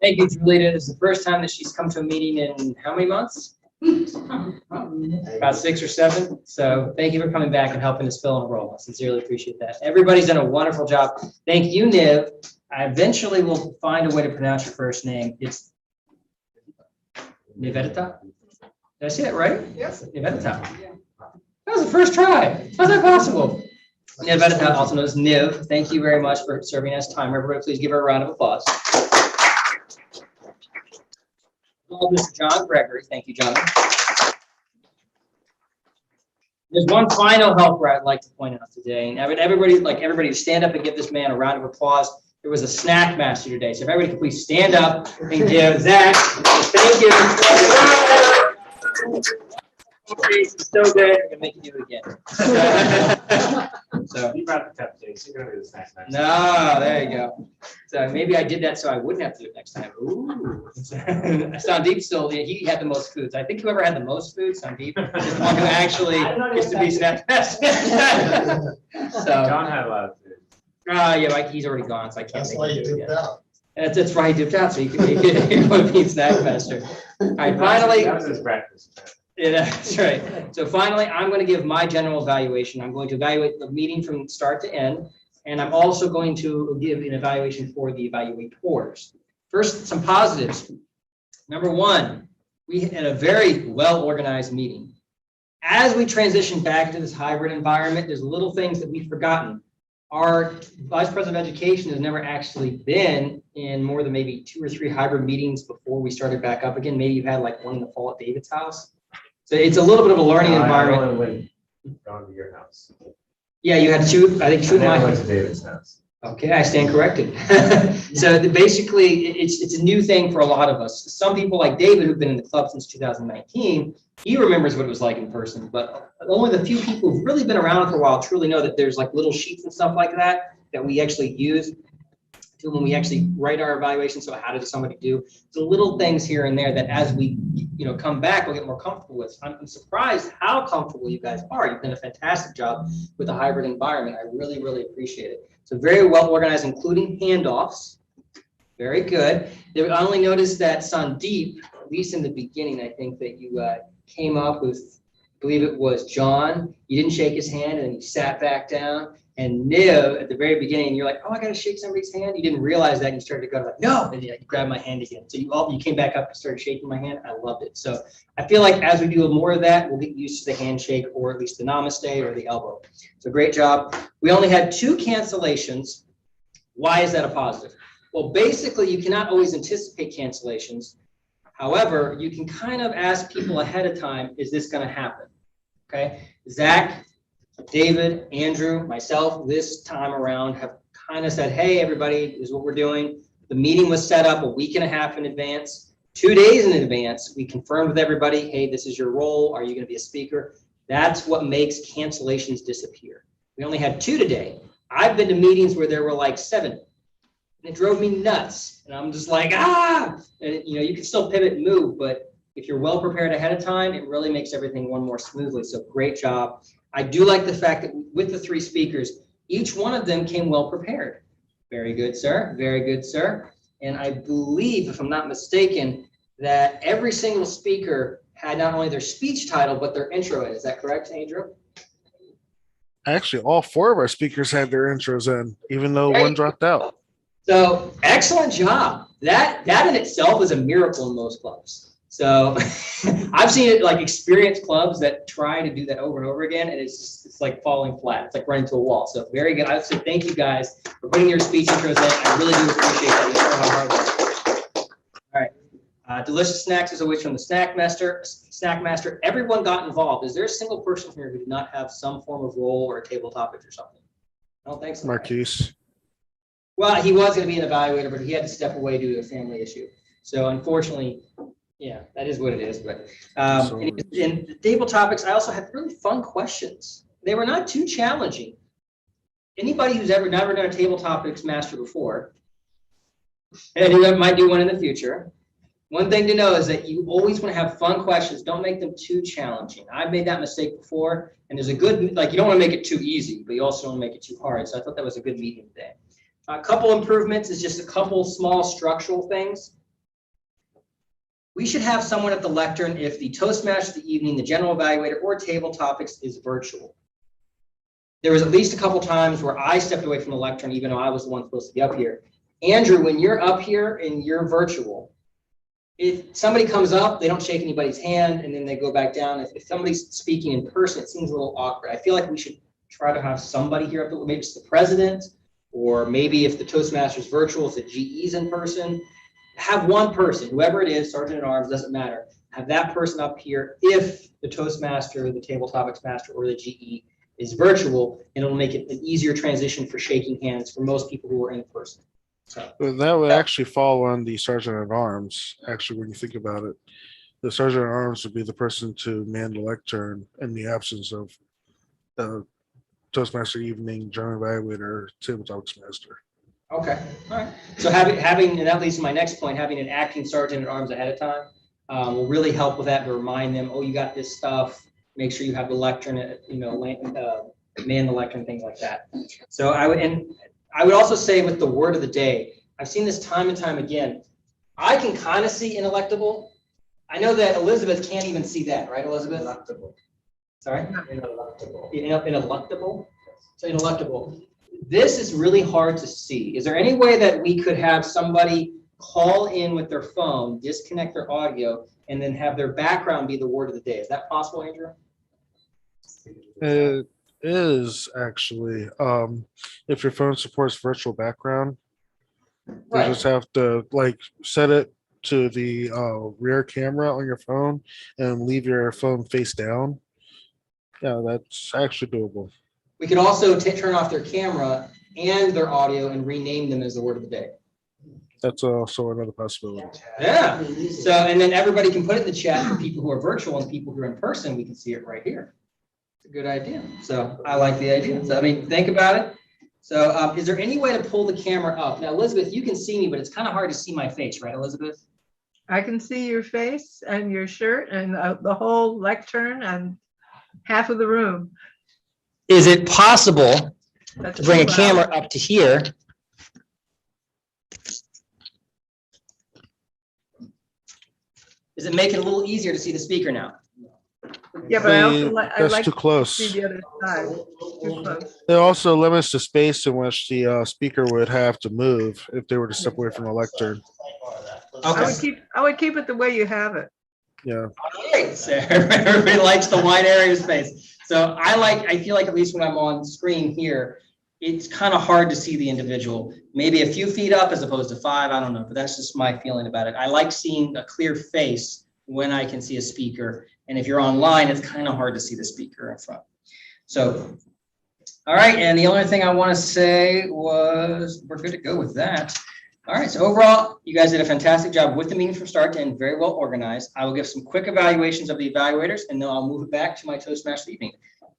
Thank you, Julieta. This is the first time that she's come to a meeting in how many months? About 6 or 7. So thank you for coming back and helping us fill in a role. I sincerely appreciate that. Everybody's done a wonderful job. Thank you, Niv. I eventually will find a way to pronounce your first name. It's Nivedita? Did I say that right? Yes. Nivedita. That was the first try. How's that possible? Nivedita, also known as Niv. Thank you very much for serving as timer. Everybody, please give her a round of applause. Mr. John Gregory. Thank you, John. There's one final helper I'd like to point out today, and I would everybody to stand up and give this man a round of applause. There was a snack master today, so if everybody could please stand up and give Zach. Thank you. It's so good. I'm gonna make you do it again. So You brought the cupcakes. You're gonna do the snack master. no, there you go. So maybe I did that so I wouldn't have to do it next time. Ooh. Sandeep still, he had the most foods. I think whoever had the most food, Sandeep, is the one who actually used to be snack master. So John had a lot of food. yeah, like he's already gone, so I can't. That's make why him you do it did again. that. That's why he dipped out, so you could be snack master. All right, finally. That was his breakfast. Yeah, that's right. So finally, I'm going to give my general evaluation. I'm going to evaluate the meeting from start to end, and I'm also going to give an evaluation for the evaluators. First, some positives. Number one, we had a very well-organized meeting. As we transition back into this hybrid environment, there's little things that we've forgotten. Our Vice President of Education has never actually been in more than maybe 2 or 3 hybrid meetings before we started back up again. Maybe you had like one in the fall at David's house. So it's a little bit of a learning environment. I only went down to your house. Yeah, you had 2, I think 2 in my I went house. to David's house. Okay, I stand corrected. So basically, it's a new thing for a lot of us. Some people like David, who've been in the club since 2019, he remembers what it was like in person, but only the few people who've really been around for a while truly know that there's like little sheets and stuff like that we actually use to when we actually write our evaluation. So how did somebody do? So little things here and there that as we come back, we'll get more comfortable with. I'm surprised how comfortable you guys are. You've done a fantastic job with the hybrid environment. I really, really appreciate it. So very well organized, including handoffs. Very good. I only noticed that Sandeep, at least in the beginning, I think that you came up with, I believe it was John. You didn't shake his hand and you sat back down. And Niv, at the very beginning, you're like, oh, I got to shake somebody's hand. You didn't realize that. And you started to go like, no. And you grabbed my hand again. So you came back up and started shaking my hand. I loved it. So I feel like as we do more of that, we'll get used to the handshake or at least the namaste or the elbow. So great job. We only had 2 cancellations. Why is that a positive? Well, basically, you cannot always anticipate cancellations. However, you can kind of ask people ahead of time, is this going to happen? Okay. Zach, David, Andrew, myself, this time around have kind of said, hey, everybody, this is what we're doing. The meeting was set up a week and a half in advance. 2 days in advance, we confirmed with everybody, hey, this is your role. Are you going to be a speaker? That's what makes cancellations disappear. We only had 2 today. I've been to meetings where there were like 7. And it drove me nuts. And I'm just like, And, you can still pivot and move, but if you're well prepared ahead of time, it really makes everything run more smoothly. So great job. I do like the fact that with the 3 speakers, each one of them came well prepared. Very good, sir. Very good, sir. And I believe, if I'm not mistaken, that every single speaker had not only their speech title, but their intro in. Is that correct, Andrew? Actually, all 4 of our speakers had their intros in, even though one dropped out. So excellent job. That in itself is a miracle in most clubs. So I've seen it like experienced clubs that try to do that over and over again, and it's like falling flat. It's like running to a wall. So very good. I would say thank you guys for putting your speech intros in. I really do appreciate that. You know how hard that is. All right. Delicious snacks is always from the Snack Master. Everyone got involved. Is there a single person here who did not have some form of role or a table topic or something? I don't think so. Marquise. Well, he was going to be an evaluator, but he had to step away due to a family issue. So unfortunately, yeah, that is what it is. But in the table topics, I also had really fun questions. They were not too challenging. Anybody who's never done a table topics master before, and who might do one in the future, one thing to know is that you always want to have fun questions. Don't make them too challenging. I've made that mistake before, and there's a good, like, you don't want to make it too easy, but you also don't want to make it too hard. So I thought that was a good medium today. A couple improvements is just a couple small structural things. We should have someone at the lectern if the Toastmaster of the evening, the general evaluator, or table topics is virtual. There was at least a couple times where I stepped away from the lectern, even though I was the one supposed to be up here. Andrew, when you're up here and you're virtual, if somebody comes up, they don't shake anybody's hand and then they go back down. If somebody's speaking in person, it seems a little awkward. I feel like we should try to have somebody here up there. Maybe it's the president, or maybe if the Toastmaster is virtual, if the GE's in person. Have one person, whoever it is, Sergeant at Arms, doesn't matter. Have that person up here if the Toastmaster, the Table Topics Master, or the GE is virtual, and it'll make it an easier transition for shaking hands for most people who are in person. So that would actually fall on the Sergeant at Arms, actually, when you think about it. The Sergeant at Arms would be the person to man the lectern in the absence of the Toastmaster evening, General Evaluator, Table Topics Master. okay, all right. So having, and that leads to my next point, having an acting Sergeant at Arms ahead of time will really help with that, to remind them, oh, you got this stuff. Make sure you have the lectern, man the lectern, things like that. So I would also say with the word of the day, I've seen this time and time again. I can kind of see ineluctable. I know that Elizabeth can't even see that, right, Elizabeth? Ineluctable. Sorry? Ineluctable. Ineluctable? So ineluctable. This is really hard to see. Is there any way that we could have somebody call in with their phone, disconnect their audio, and then have their background be the word of the day? Is that possible, Andrew? It is actually. If your phone supports virtual background, Right. you just have to set it to the rear camera on your phone and leave your phone face down. Yeah, that's actually doable. We could also turn off their camera and their audio and rename them as the word of the day. That's also another possibility. Yeah. So, and then everybody can put it in the chat for people who are virtual, and people who are in person, we can see it right here. It's a good idea. So I like the idea. So, I mean, think about it. So is there any way to pull the camera up? Now, Elizabeth, you can see me, but it's kind of hard to see my face, right, Elizabeth? I can see your face and your shirt and the whole lectern and half of the room. Is it possible That's to bring a too loud. camera up to here? Does it make it a little easier to see the speaker now? Yeah, but I also I That's like too close. to see the other side. Too close. It also limits the space in which the speaker would have to move if they were to step away from the lectern. I would keep it the way you have it. Yeah. Great, Sarah. Everybody likes the wide area of space. So I feel like at least when I'm on screen here, it's kind of hard to see the individual. Maybe a few feet up as opposed to 5, I don't know, but that's just my feeling about it. I like seeing a clear face when I can see a speaker. And if you're online, it's kind of hard to see the speaker in front. So, all right, and the only thing I want to say was we're good to go with that. All right, so overall, you guys did a fantastic job with the meeting from start to end, very well organized. I will give some quick evaluations of the evaluators, and then I'll move it back to my Toastmaster evening.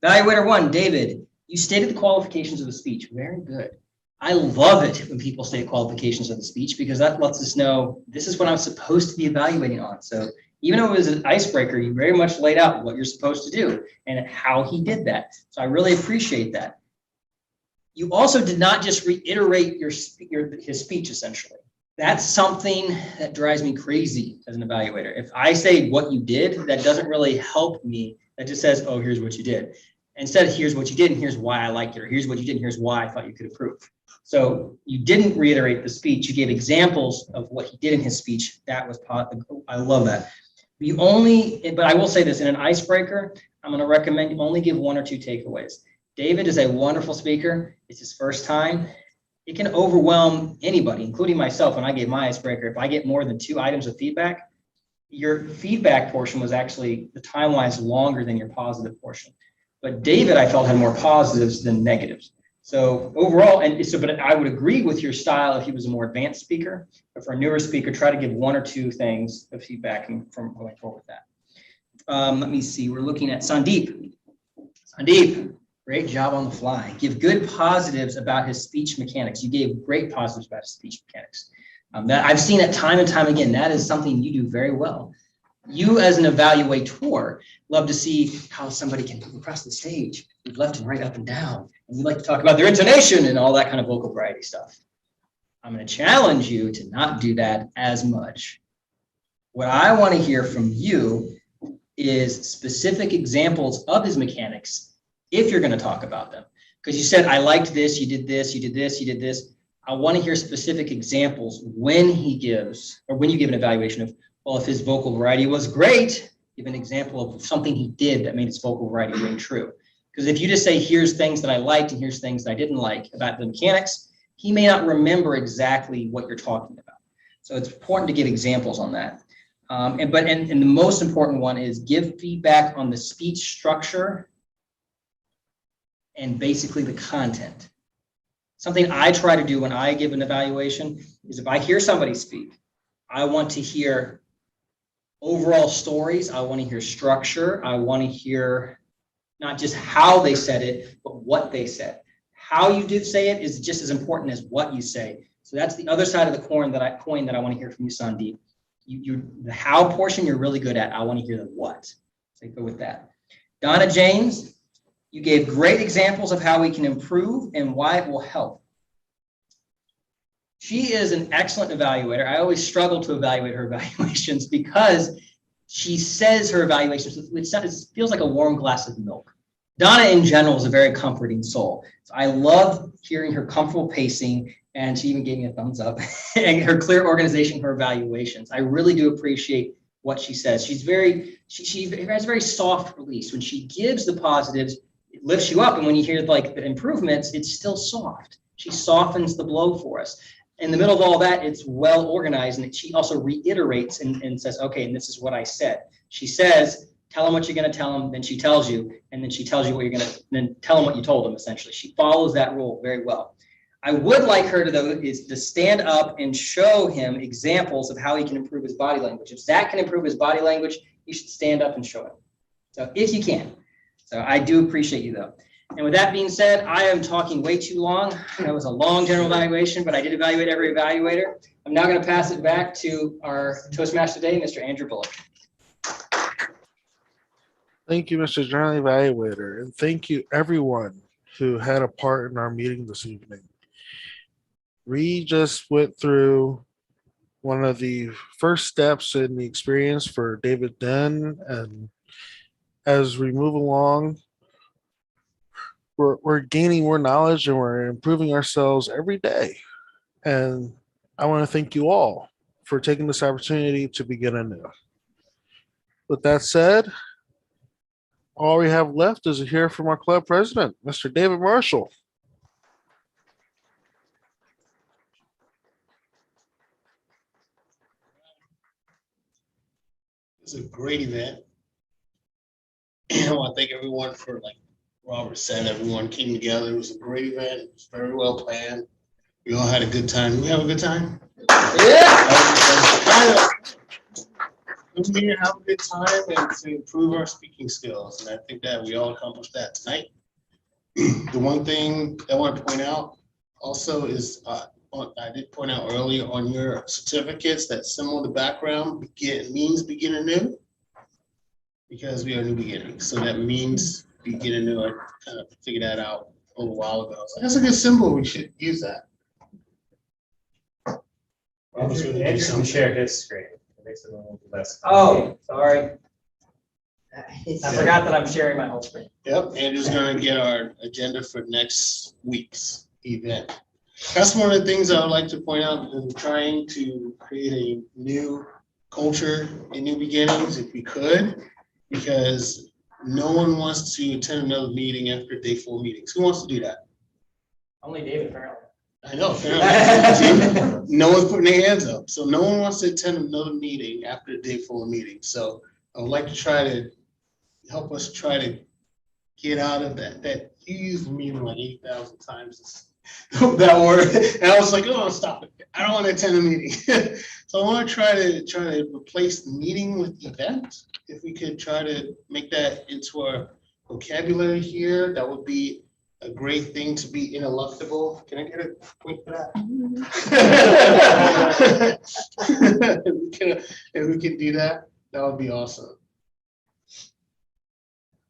Evaluator 1, David, you stated the qualifications of the speech. Very good. I love it when people state qualifications of the speech, because that lets us know this is what I'm supposed to be evaluating on. So even though it was an icebreaker, you very much laid out what you're supposed to do and how he did that. So I really appreciate that. You also did not just reiterate his speech, essentially. That's something that drives me crazy as an evaluator. If I say what you did, that doesn't really help me. That just says, oh, here's what you did. Instead, here's what you did and here's why I liked it, or here's what you did and here's why I thought you could improve. So you didn't reiterate the speech. You gave examples of what he did in his speech. That was I love that. But I will say this, in an icebreaker, I'm going to recommend you only give 1 or 2 takeaways. David is a wonderful speaker. It's his first time. It can overwhelm anybody, including myself. When I gave my icebreaker, if I get more than 2 items of feedback, your feedback portion was actually, the time-wise, longer than your positive portion. But David, I felt, had more positives than negatives. So overall, but I would agree with your style if he was a more advanced speaker. But for a newer speaker, try to give 1 or 2 things of feedback from going forward with that. Let me see. We're looking at Sandeep. Sandeep, great job on the fly. Give good positives about his speech mechanics. You gave great positives about his speech mechanics. That I've seen it time and time again. That is something you do very well. You, as an evaluator, love to see how somebody can move across the stage, move left and right, up and down. And you like to talk about their intonation and all that kind of vocal variety stuff. I'm going to challenge you to not do that as much. What I want to hear from you is specific examples of his mechanics if you're going to talk about them. Because you said, I liked this, you did this, you did this, you did this. I want to hear specific examples when he gives, or when you give an evaluation of, well, if his vocal variety was great, give an example of something he did that made his vocal variety ring true. Because if you just say, here's things that I liked and here's things that I didn't like about the mechanics, he may not remember exactly what you're talking about. So it's important to give examples on that. And the most important one is give feedback on the speech structure and basically the content. Something I try to do when I give an evaluation is if I hear somebody speak, I want to hear overall stories. I want to hear structure. I want to hear not just how they said it, but what they said. How you did say it is just as important as what you say. So that's the other side of the coin that I want to hear from you, Sandeep. The how portion you're really good at. I want to hear the what. So go with that. Donna James, you gave great examples of how we can improve and why it will help. She is an excellent evaluator. I always struggle to evaluate her evaluations because she says her evaluations, it feels like a warm glass of milk. Donna in general is a very comforting soul. So I love hearing her comfortable pacing, and she even gave me a thumbs up, and her clear organization, her evaluations. I really do appreciate what she says. She has a very soft release. When she gives the positives, it lifts you up. And when you hear like the improvements, it's still soft. She softens the blow for us. In the middle of all that, it's well organized. And she also reiterates and says, okay, and this is what I said. She says, tell him what you're going to tell him. Then she tells you, and then she tells you what you're going to, then tell him what you told him, essentially. She follows that rule very well. I would like her to, though, is to stand up and show him examples of how he can improve his body language. If Zach can improve his body language, you should stand up and show him. So if you can. So I do appreciate you, though. And with that being said, I am talking way too long. That was a long general evaluation, but I did evaluate every evaluator. I'm now going to pass it back to our Toastmaster today, Mr. Andrew Bullock. Thank you, Mr. General Evaluator, and thank you everyone who had a part in our meeting this evening. We just went through one of the first steps in the experience for David Den, and as we move along, we're gaining more knowledge and we're improving ourselves every day. And I want to thank you all for taking this opportunity to begin anew. With that said, all we have left is to hear from our club president, Mr. David Marshall. It's a great event. I want to thank everyone for, like Robert said, everyone came together. It was a great event. It was very well planned. We all had a good time. We have a good time? Yeah. We need to have a good time and to improve our speaking skills. And I think that we all accomplished that tonight. The one thing I want to point out also is I did point out earlier on your certificates that symbol in the background means begin anew, because we are new beginnings. So that means begin anew. I kind of figured that out a little while ago. So that's a good symbol. We should use that. Andrew can share his screen. It makes it a little less. Oh, sorry. I forgot that I'm sharing my whole screen. Yep, Andrew's going to get our agenda for next week's event. That's one of the things I would like to point out in trying to create a new culture in New Beginnings if we could, because no one wants to attend another meeting after day 4 meetings. Who wants to do that? Only David apparently. I know, apparently. No one's putting their hands up. So no one wants to attend another meeting after day 4 meeting. So I would like to try to help us try to get out of that you used meeting like 8,000 times that word. And I was like, oh, stop it. I don't want to attend a meeting. So I want to try to replace meeting with event. If we could try to make that into our vocabulary here, that would be a great thing to be ineluctable. Can I get a point for that? If we can do that, that would be awesome.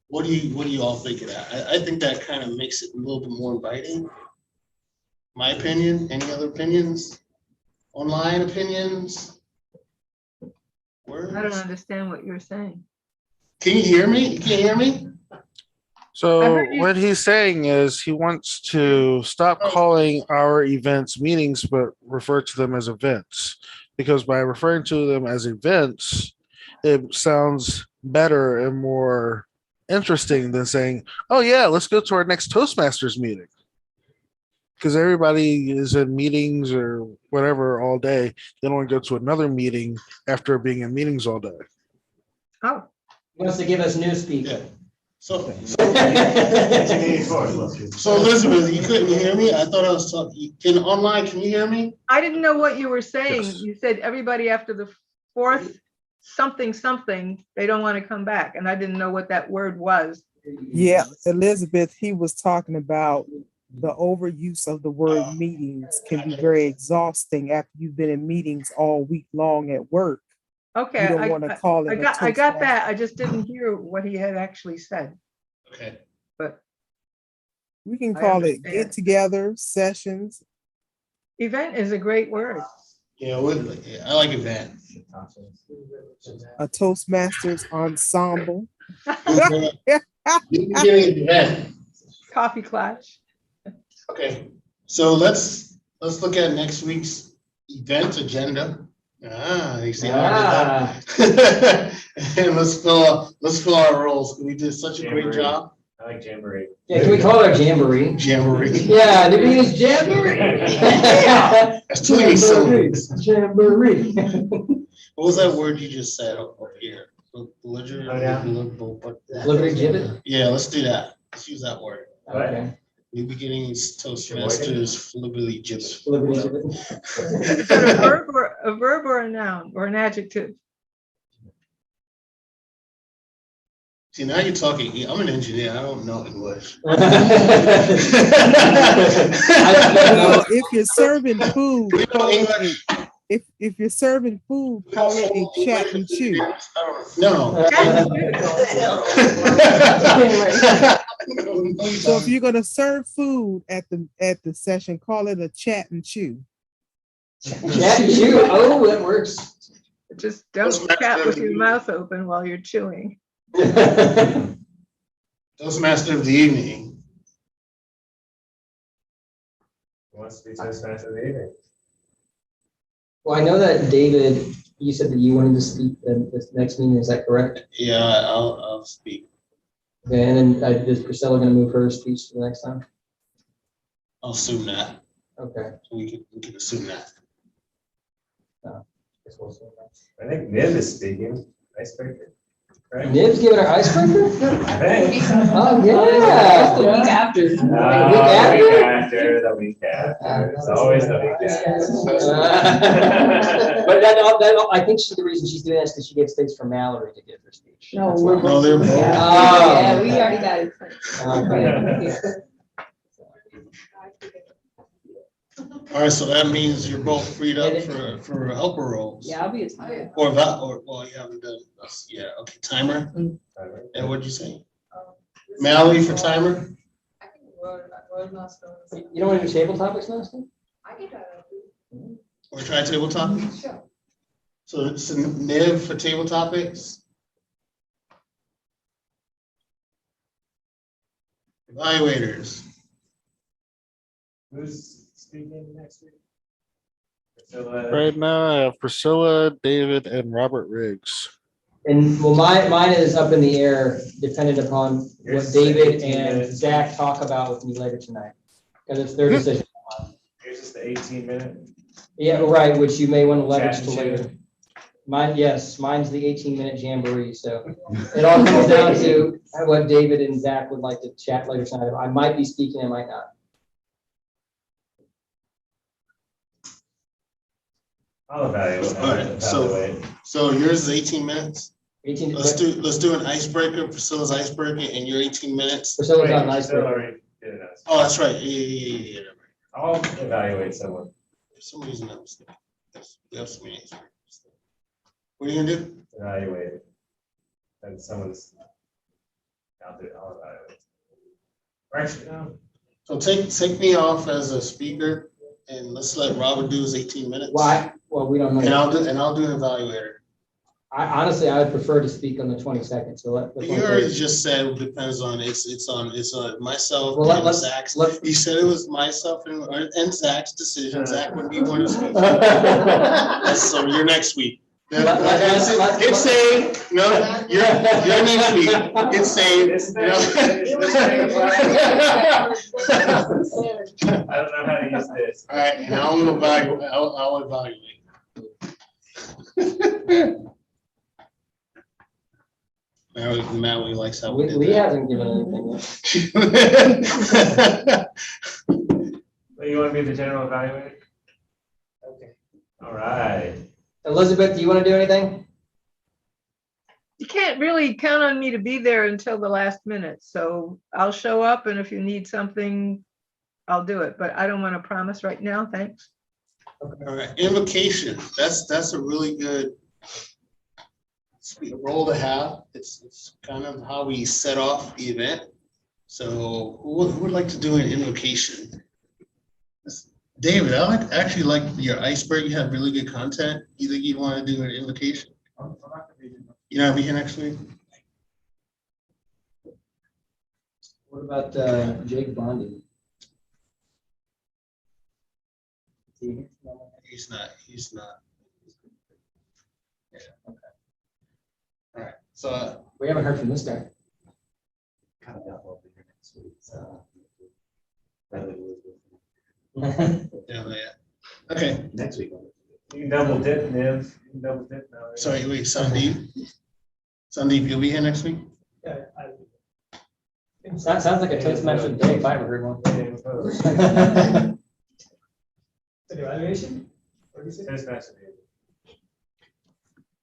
What do you all think of that? I think that kind of makes it a little bit more inviting. My opinion. Any other opinions? Online opinions? Words? I don't understand what you're saying. Can you hear me? You can't hear me? So what he's saying is he wants to stop calling our events meetings, but refer to them as events. Because by referring to them as events, it sounds better and more interesting than saying, oh yeah, let's go to our next Toastmasters meeting. Because everybody is in meetings or whatever all day. They don't want to go to another meeting after being in meetings all day. Oh. He wants to give us new speak. Yeah. So Elizabeth, you couldn't hear me? I thought I was talking. Online, can you hear me? I didn't know what you were saying. Yes. You said everybody after the 4th something, they don't want to come back. And I didn't know what that word was. Yeah, Elizabeth, he was talking about the overuse of the word meetings can be very exhausting after you've been in meetings all week long at work. Okay, You don't want to call it. I got that. I just didn't hear what he had actually said. Okay. But we can call it get together sessions. Event is a great word. Yeah, I like event. A Toastmasters ensemble. Coffee clutch. Okay, so let's look at next week's event agenda. You see how I did that? And let's fill our roles. We did such a great job. I like Jamboree. Yeah, can we call it our Jamboree? Jamboree. Yeah, the Beginnings Jamboree. That's too many syllables. Jamboree. What was that word you just said up here? Belligerent? Oh, yeah. Belligerent gibbet? Yeah, let's do that. Let's use that word. Okay. New Beginnings Toastmasters Flibbity Gibbet. Is that a verb or a noun or an adjective? See, now you're talking. I'm an engineer. I don't know English. Well, if you're serving food, if you're serving food, call it a chat and chew. No. So if you're gonna serve food at the session, call it a chat and chew. Chat and chew. Oh, that works. Just don't chat with your mouth open while you're chewing. Toastmaster of the evening. Who wants to be Toastmaster of the evening? Well, I know that David, you said that you wanted to speak at this next meeting. Is that correct? Yeah, I'll speak. Okay, and then is Priscilla going to move her speech to the next time? I'll assume that. Okay. So we can assume that. I think Niv is speaking. Icebreaker. Right? Niv's giving her icebreaker? I think. Oh, yeah. The week after. The week after. The week after. It's always the week after. But that, I think the reason she's doing that is because she gets things from Mallory to give her speech. No, they're both. Yeah, we already got it. Okay. All right, so that means you're both freed up for helper roles. Yeah, I'll be a timer. Or well, you haven't done this. Yeah, okay, timer. And what'd you say? Mallory for timer? I think word master. You don't want to do table topics next time? I can try that. Or try table topics? Sure. So it's a Niv for table topics. Evaluators. Who's speaking next week? Right now, I have Priscilla, David, and Robert Riggs. And well, mine is up in the air, dependent upon what Yours is David 18 and minutes. Zach talk about with me later tonight. Because it's their decision. Here's just the 18-minute. Yeah, right, which you may want to leverage Chat to and later. share. Mine, yes, mine's the 18-minute jamboree, so it all comes down to what David and Zach would like to chat later tonight. I might be speaking, I might not. I'll evaluate. All right, so yours is 18 minutes? 18. Let's do an icebreaker, Priscilla's icebreaker, and your 18 minutes. Priscilla's not an icebreaker. Oh, that's right. Yeah. I'll evaluate someone. For some reason, I was thinking, we have so many icebreakers. What are you gonna do? Evaluate it. And someone's, I'll evaluate. Or actually, no. So take me off as a speaker, and let's let Robert do his 18 minutes. Why? Well, we don't know. And I'll do an evaluator. Honestly, I would prefer to speak on the 22nd, so let. You already just said it depends on, it's on myself Well, and Zach's. You said it was myself and Zach's decision. Zach would be one of speak. So you're next week. It's saying, no, you're next week. It's saying. I don't know how to use this. All right, and I'm gonna evaluate. I'll evaluate. Maui likes how we did Lee that. hasn't given anything yet. Well, you want to be the general evaluator? Okay. All right. Elizabeth, do you want to do anything? You can't really count on me to be there until the last minute, so I'll show up, and if you need something, I'll do it, but I don't want to promise right now, thanks. All right, invocation. That's a really good role to have. It's kind of how we set off the event. So who would like to do an invocation? David, actually like your icebreaker. You have really good content. You think you'd want to do an invocation? You know, be here next week. What about Jake Bondi? He's not. Yeah. Okay. All right. So we haven't heard from this guy. Yeah. Okay. Next week. You can double dip, Niv. You can double dip now. Right? Sorry, wait, Sandeep, you'll be here next week? Yeah. That sounds like a Toastmaster day if I ever heard one. An evaluation? Toastmaster day.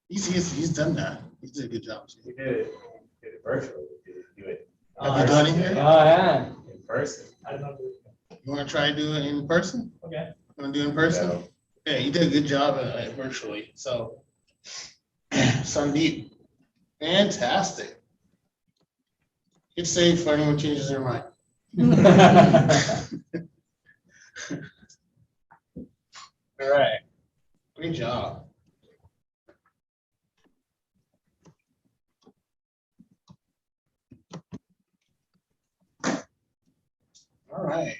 He's done that. He did a good job. He did it virtually. He did do it. Have you done it here? Oh, yeah. In person. I don't know. You want to try to do it in person? Okay. You want to do it in person? No. Yeah, you did a good job virtually. So, Sandeep, fantastic. Hit save for anyone changes their mind. All right, great job. All right.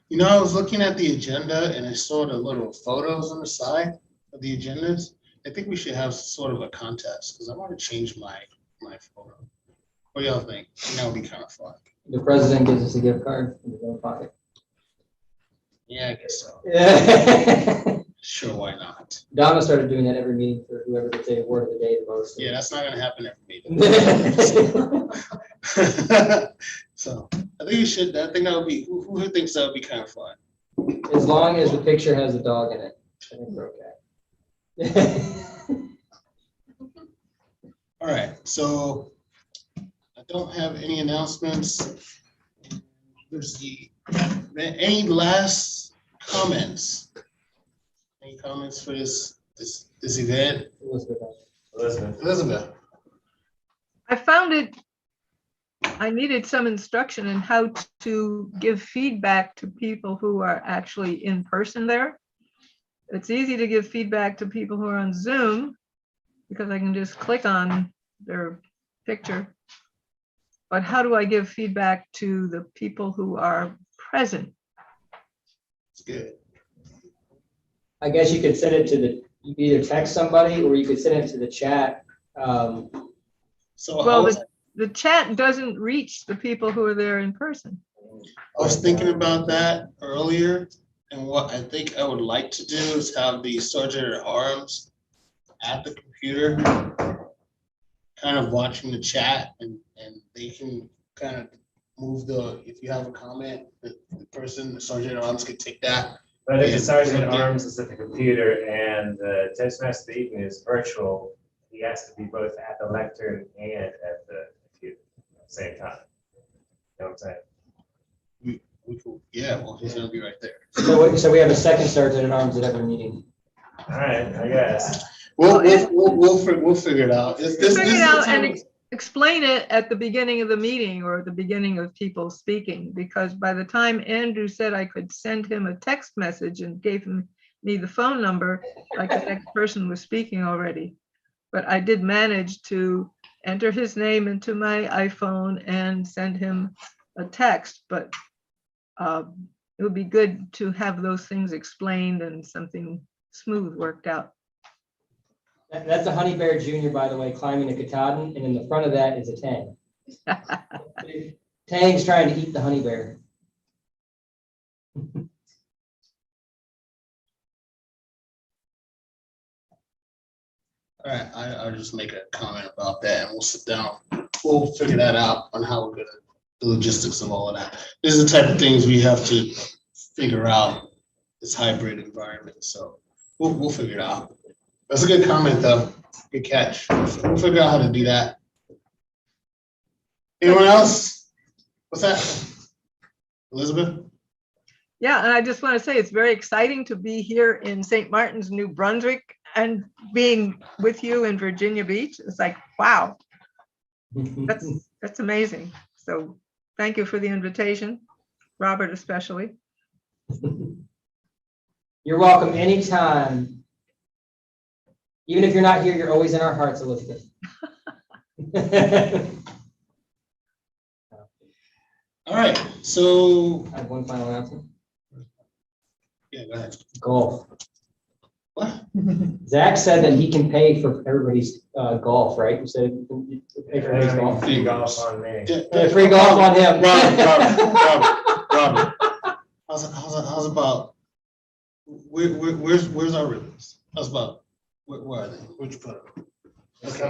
You know, I was looking at the agenda and I saw the little photos on the side of the agendas. I think we should have sort of a contest because I want to change my photo. What do y'all think? That would be kind of fun. The president gives us a gift card in his own pocket. Yeah, I guess so. Yeah. Sure, why not? Donna started doing that every meeting for whoever gets a word of the day the most. Yeah, that's not going to happen every meeting. So I think you should. I think that would be. Who thinks that would be kind of fun? As long as the picture has a dog in it, I think we're okay. All right. So I don't have any announcements. There's any last comments? Any comments for this event? Elizabeth. I found it, I needed some instruction in how to give feedback to people who are actually in person there. It's easy to give feedback to people who are on Zoom because I can just click on their picture. But how do I give feedback to the people who are present? It's good. I guess you could send it to the, you could either text somebody or you could send it to the chat. So Well, the chat doesn't reach the people who are there in person. I was thinking about that earlier, and what I think I would like to do is have the sergeant at arms at the computer, kind of watching the chat, and they can kind of move if you have a comment, the person, the sergeant at arms could take that. But if the and sergeant put at it there. arms is at the computer and the Toastmaster of the evening is virtual, he has to be both at the lectern and at the computer at the same time. You know what I'm saying? Yeah, well, he's gonna be right there. So we have a second sergeant at arms at every meeting. All right, I guess. We'll figure it out. Figure it out and explain it at the beginning of the meeting or at the beginning of people speaking, because by the time Andrew said I could send him a text message and gave me the phone number, like the next person was speaking already. But I did manage to enter his name into my iPhone and send him a text, but it would be good to have those things explained and something smooth worked out. That's a honey bear junior, by the way, climbing a Katahdin, and in the front of that is a Tang. Tang's trying to eat the honey bear. All right, I'll just make a comment about that, and we'll sit down. We'll figure that out on how we're gonna, the logistics of all of that. These are the type of things we have to figure out, this hybrid environment, so we'll figure it out. That's a good comment, though. Good catch. We'll figure out how to do that. Anyone else? What's that? Elizabeth? Yeah, and I just want to say it's very exciting to be here in St. Martin's, New Brunswick, and being with you in Virginia Beach. It's like, wow, that's amazing. So thank you for the invitation, Robert especially. You're welcome anytime. Even if you're not here, you're always in our hearts, Elizabeth. All right, so. I have one final announcement. Yeah, go ahead. Golf. What? Zach said that he can pay for everybody's golf, right? You said you can pay for everybody's golf. Free golf on me. Free golf on him. Robert. How's about, where's our ribbons? How's about, where are they? Where'd you put them? Okay.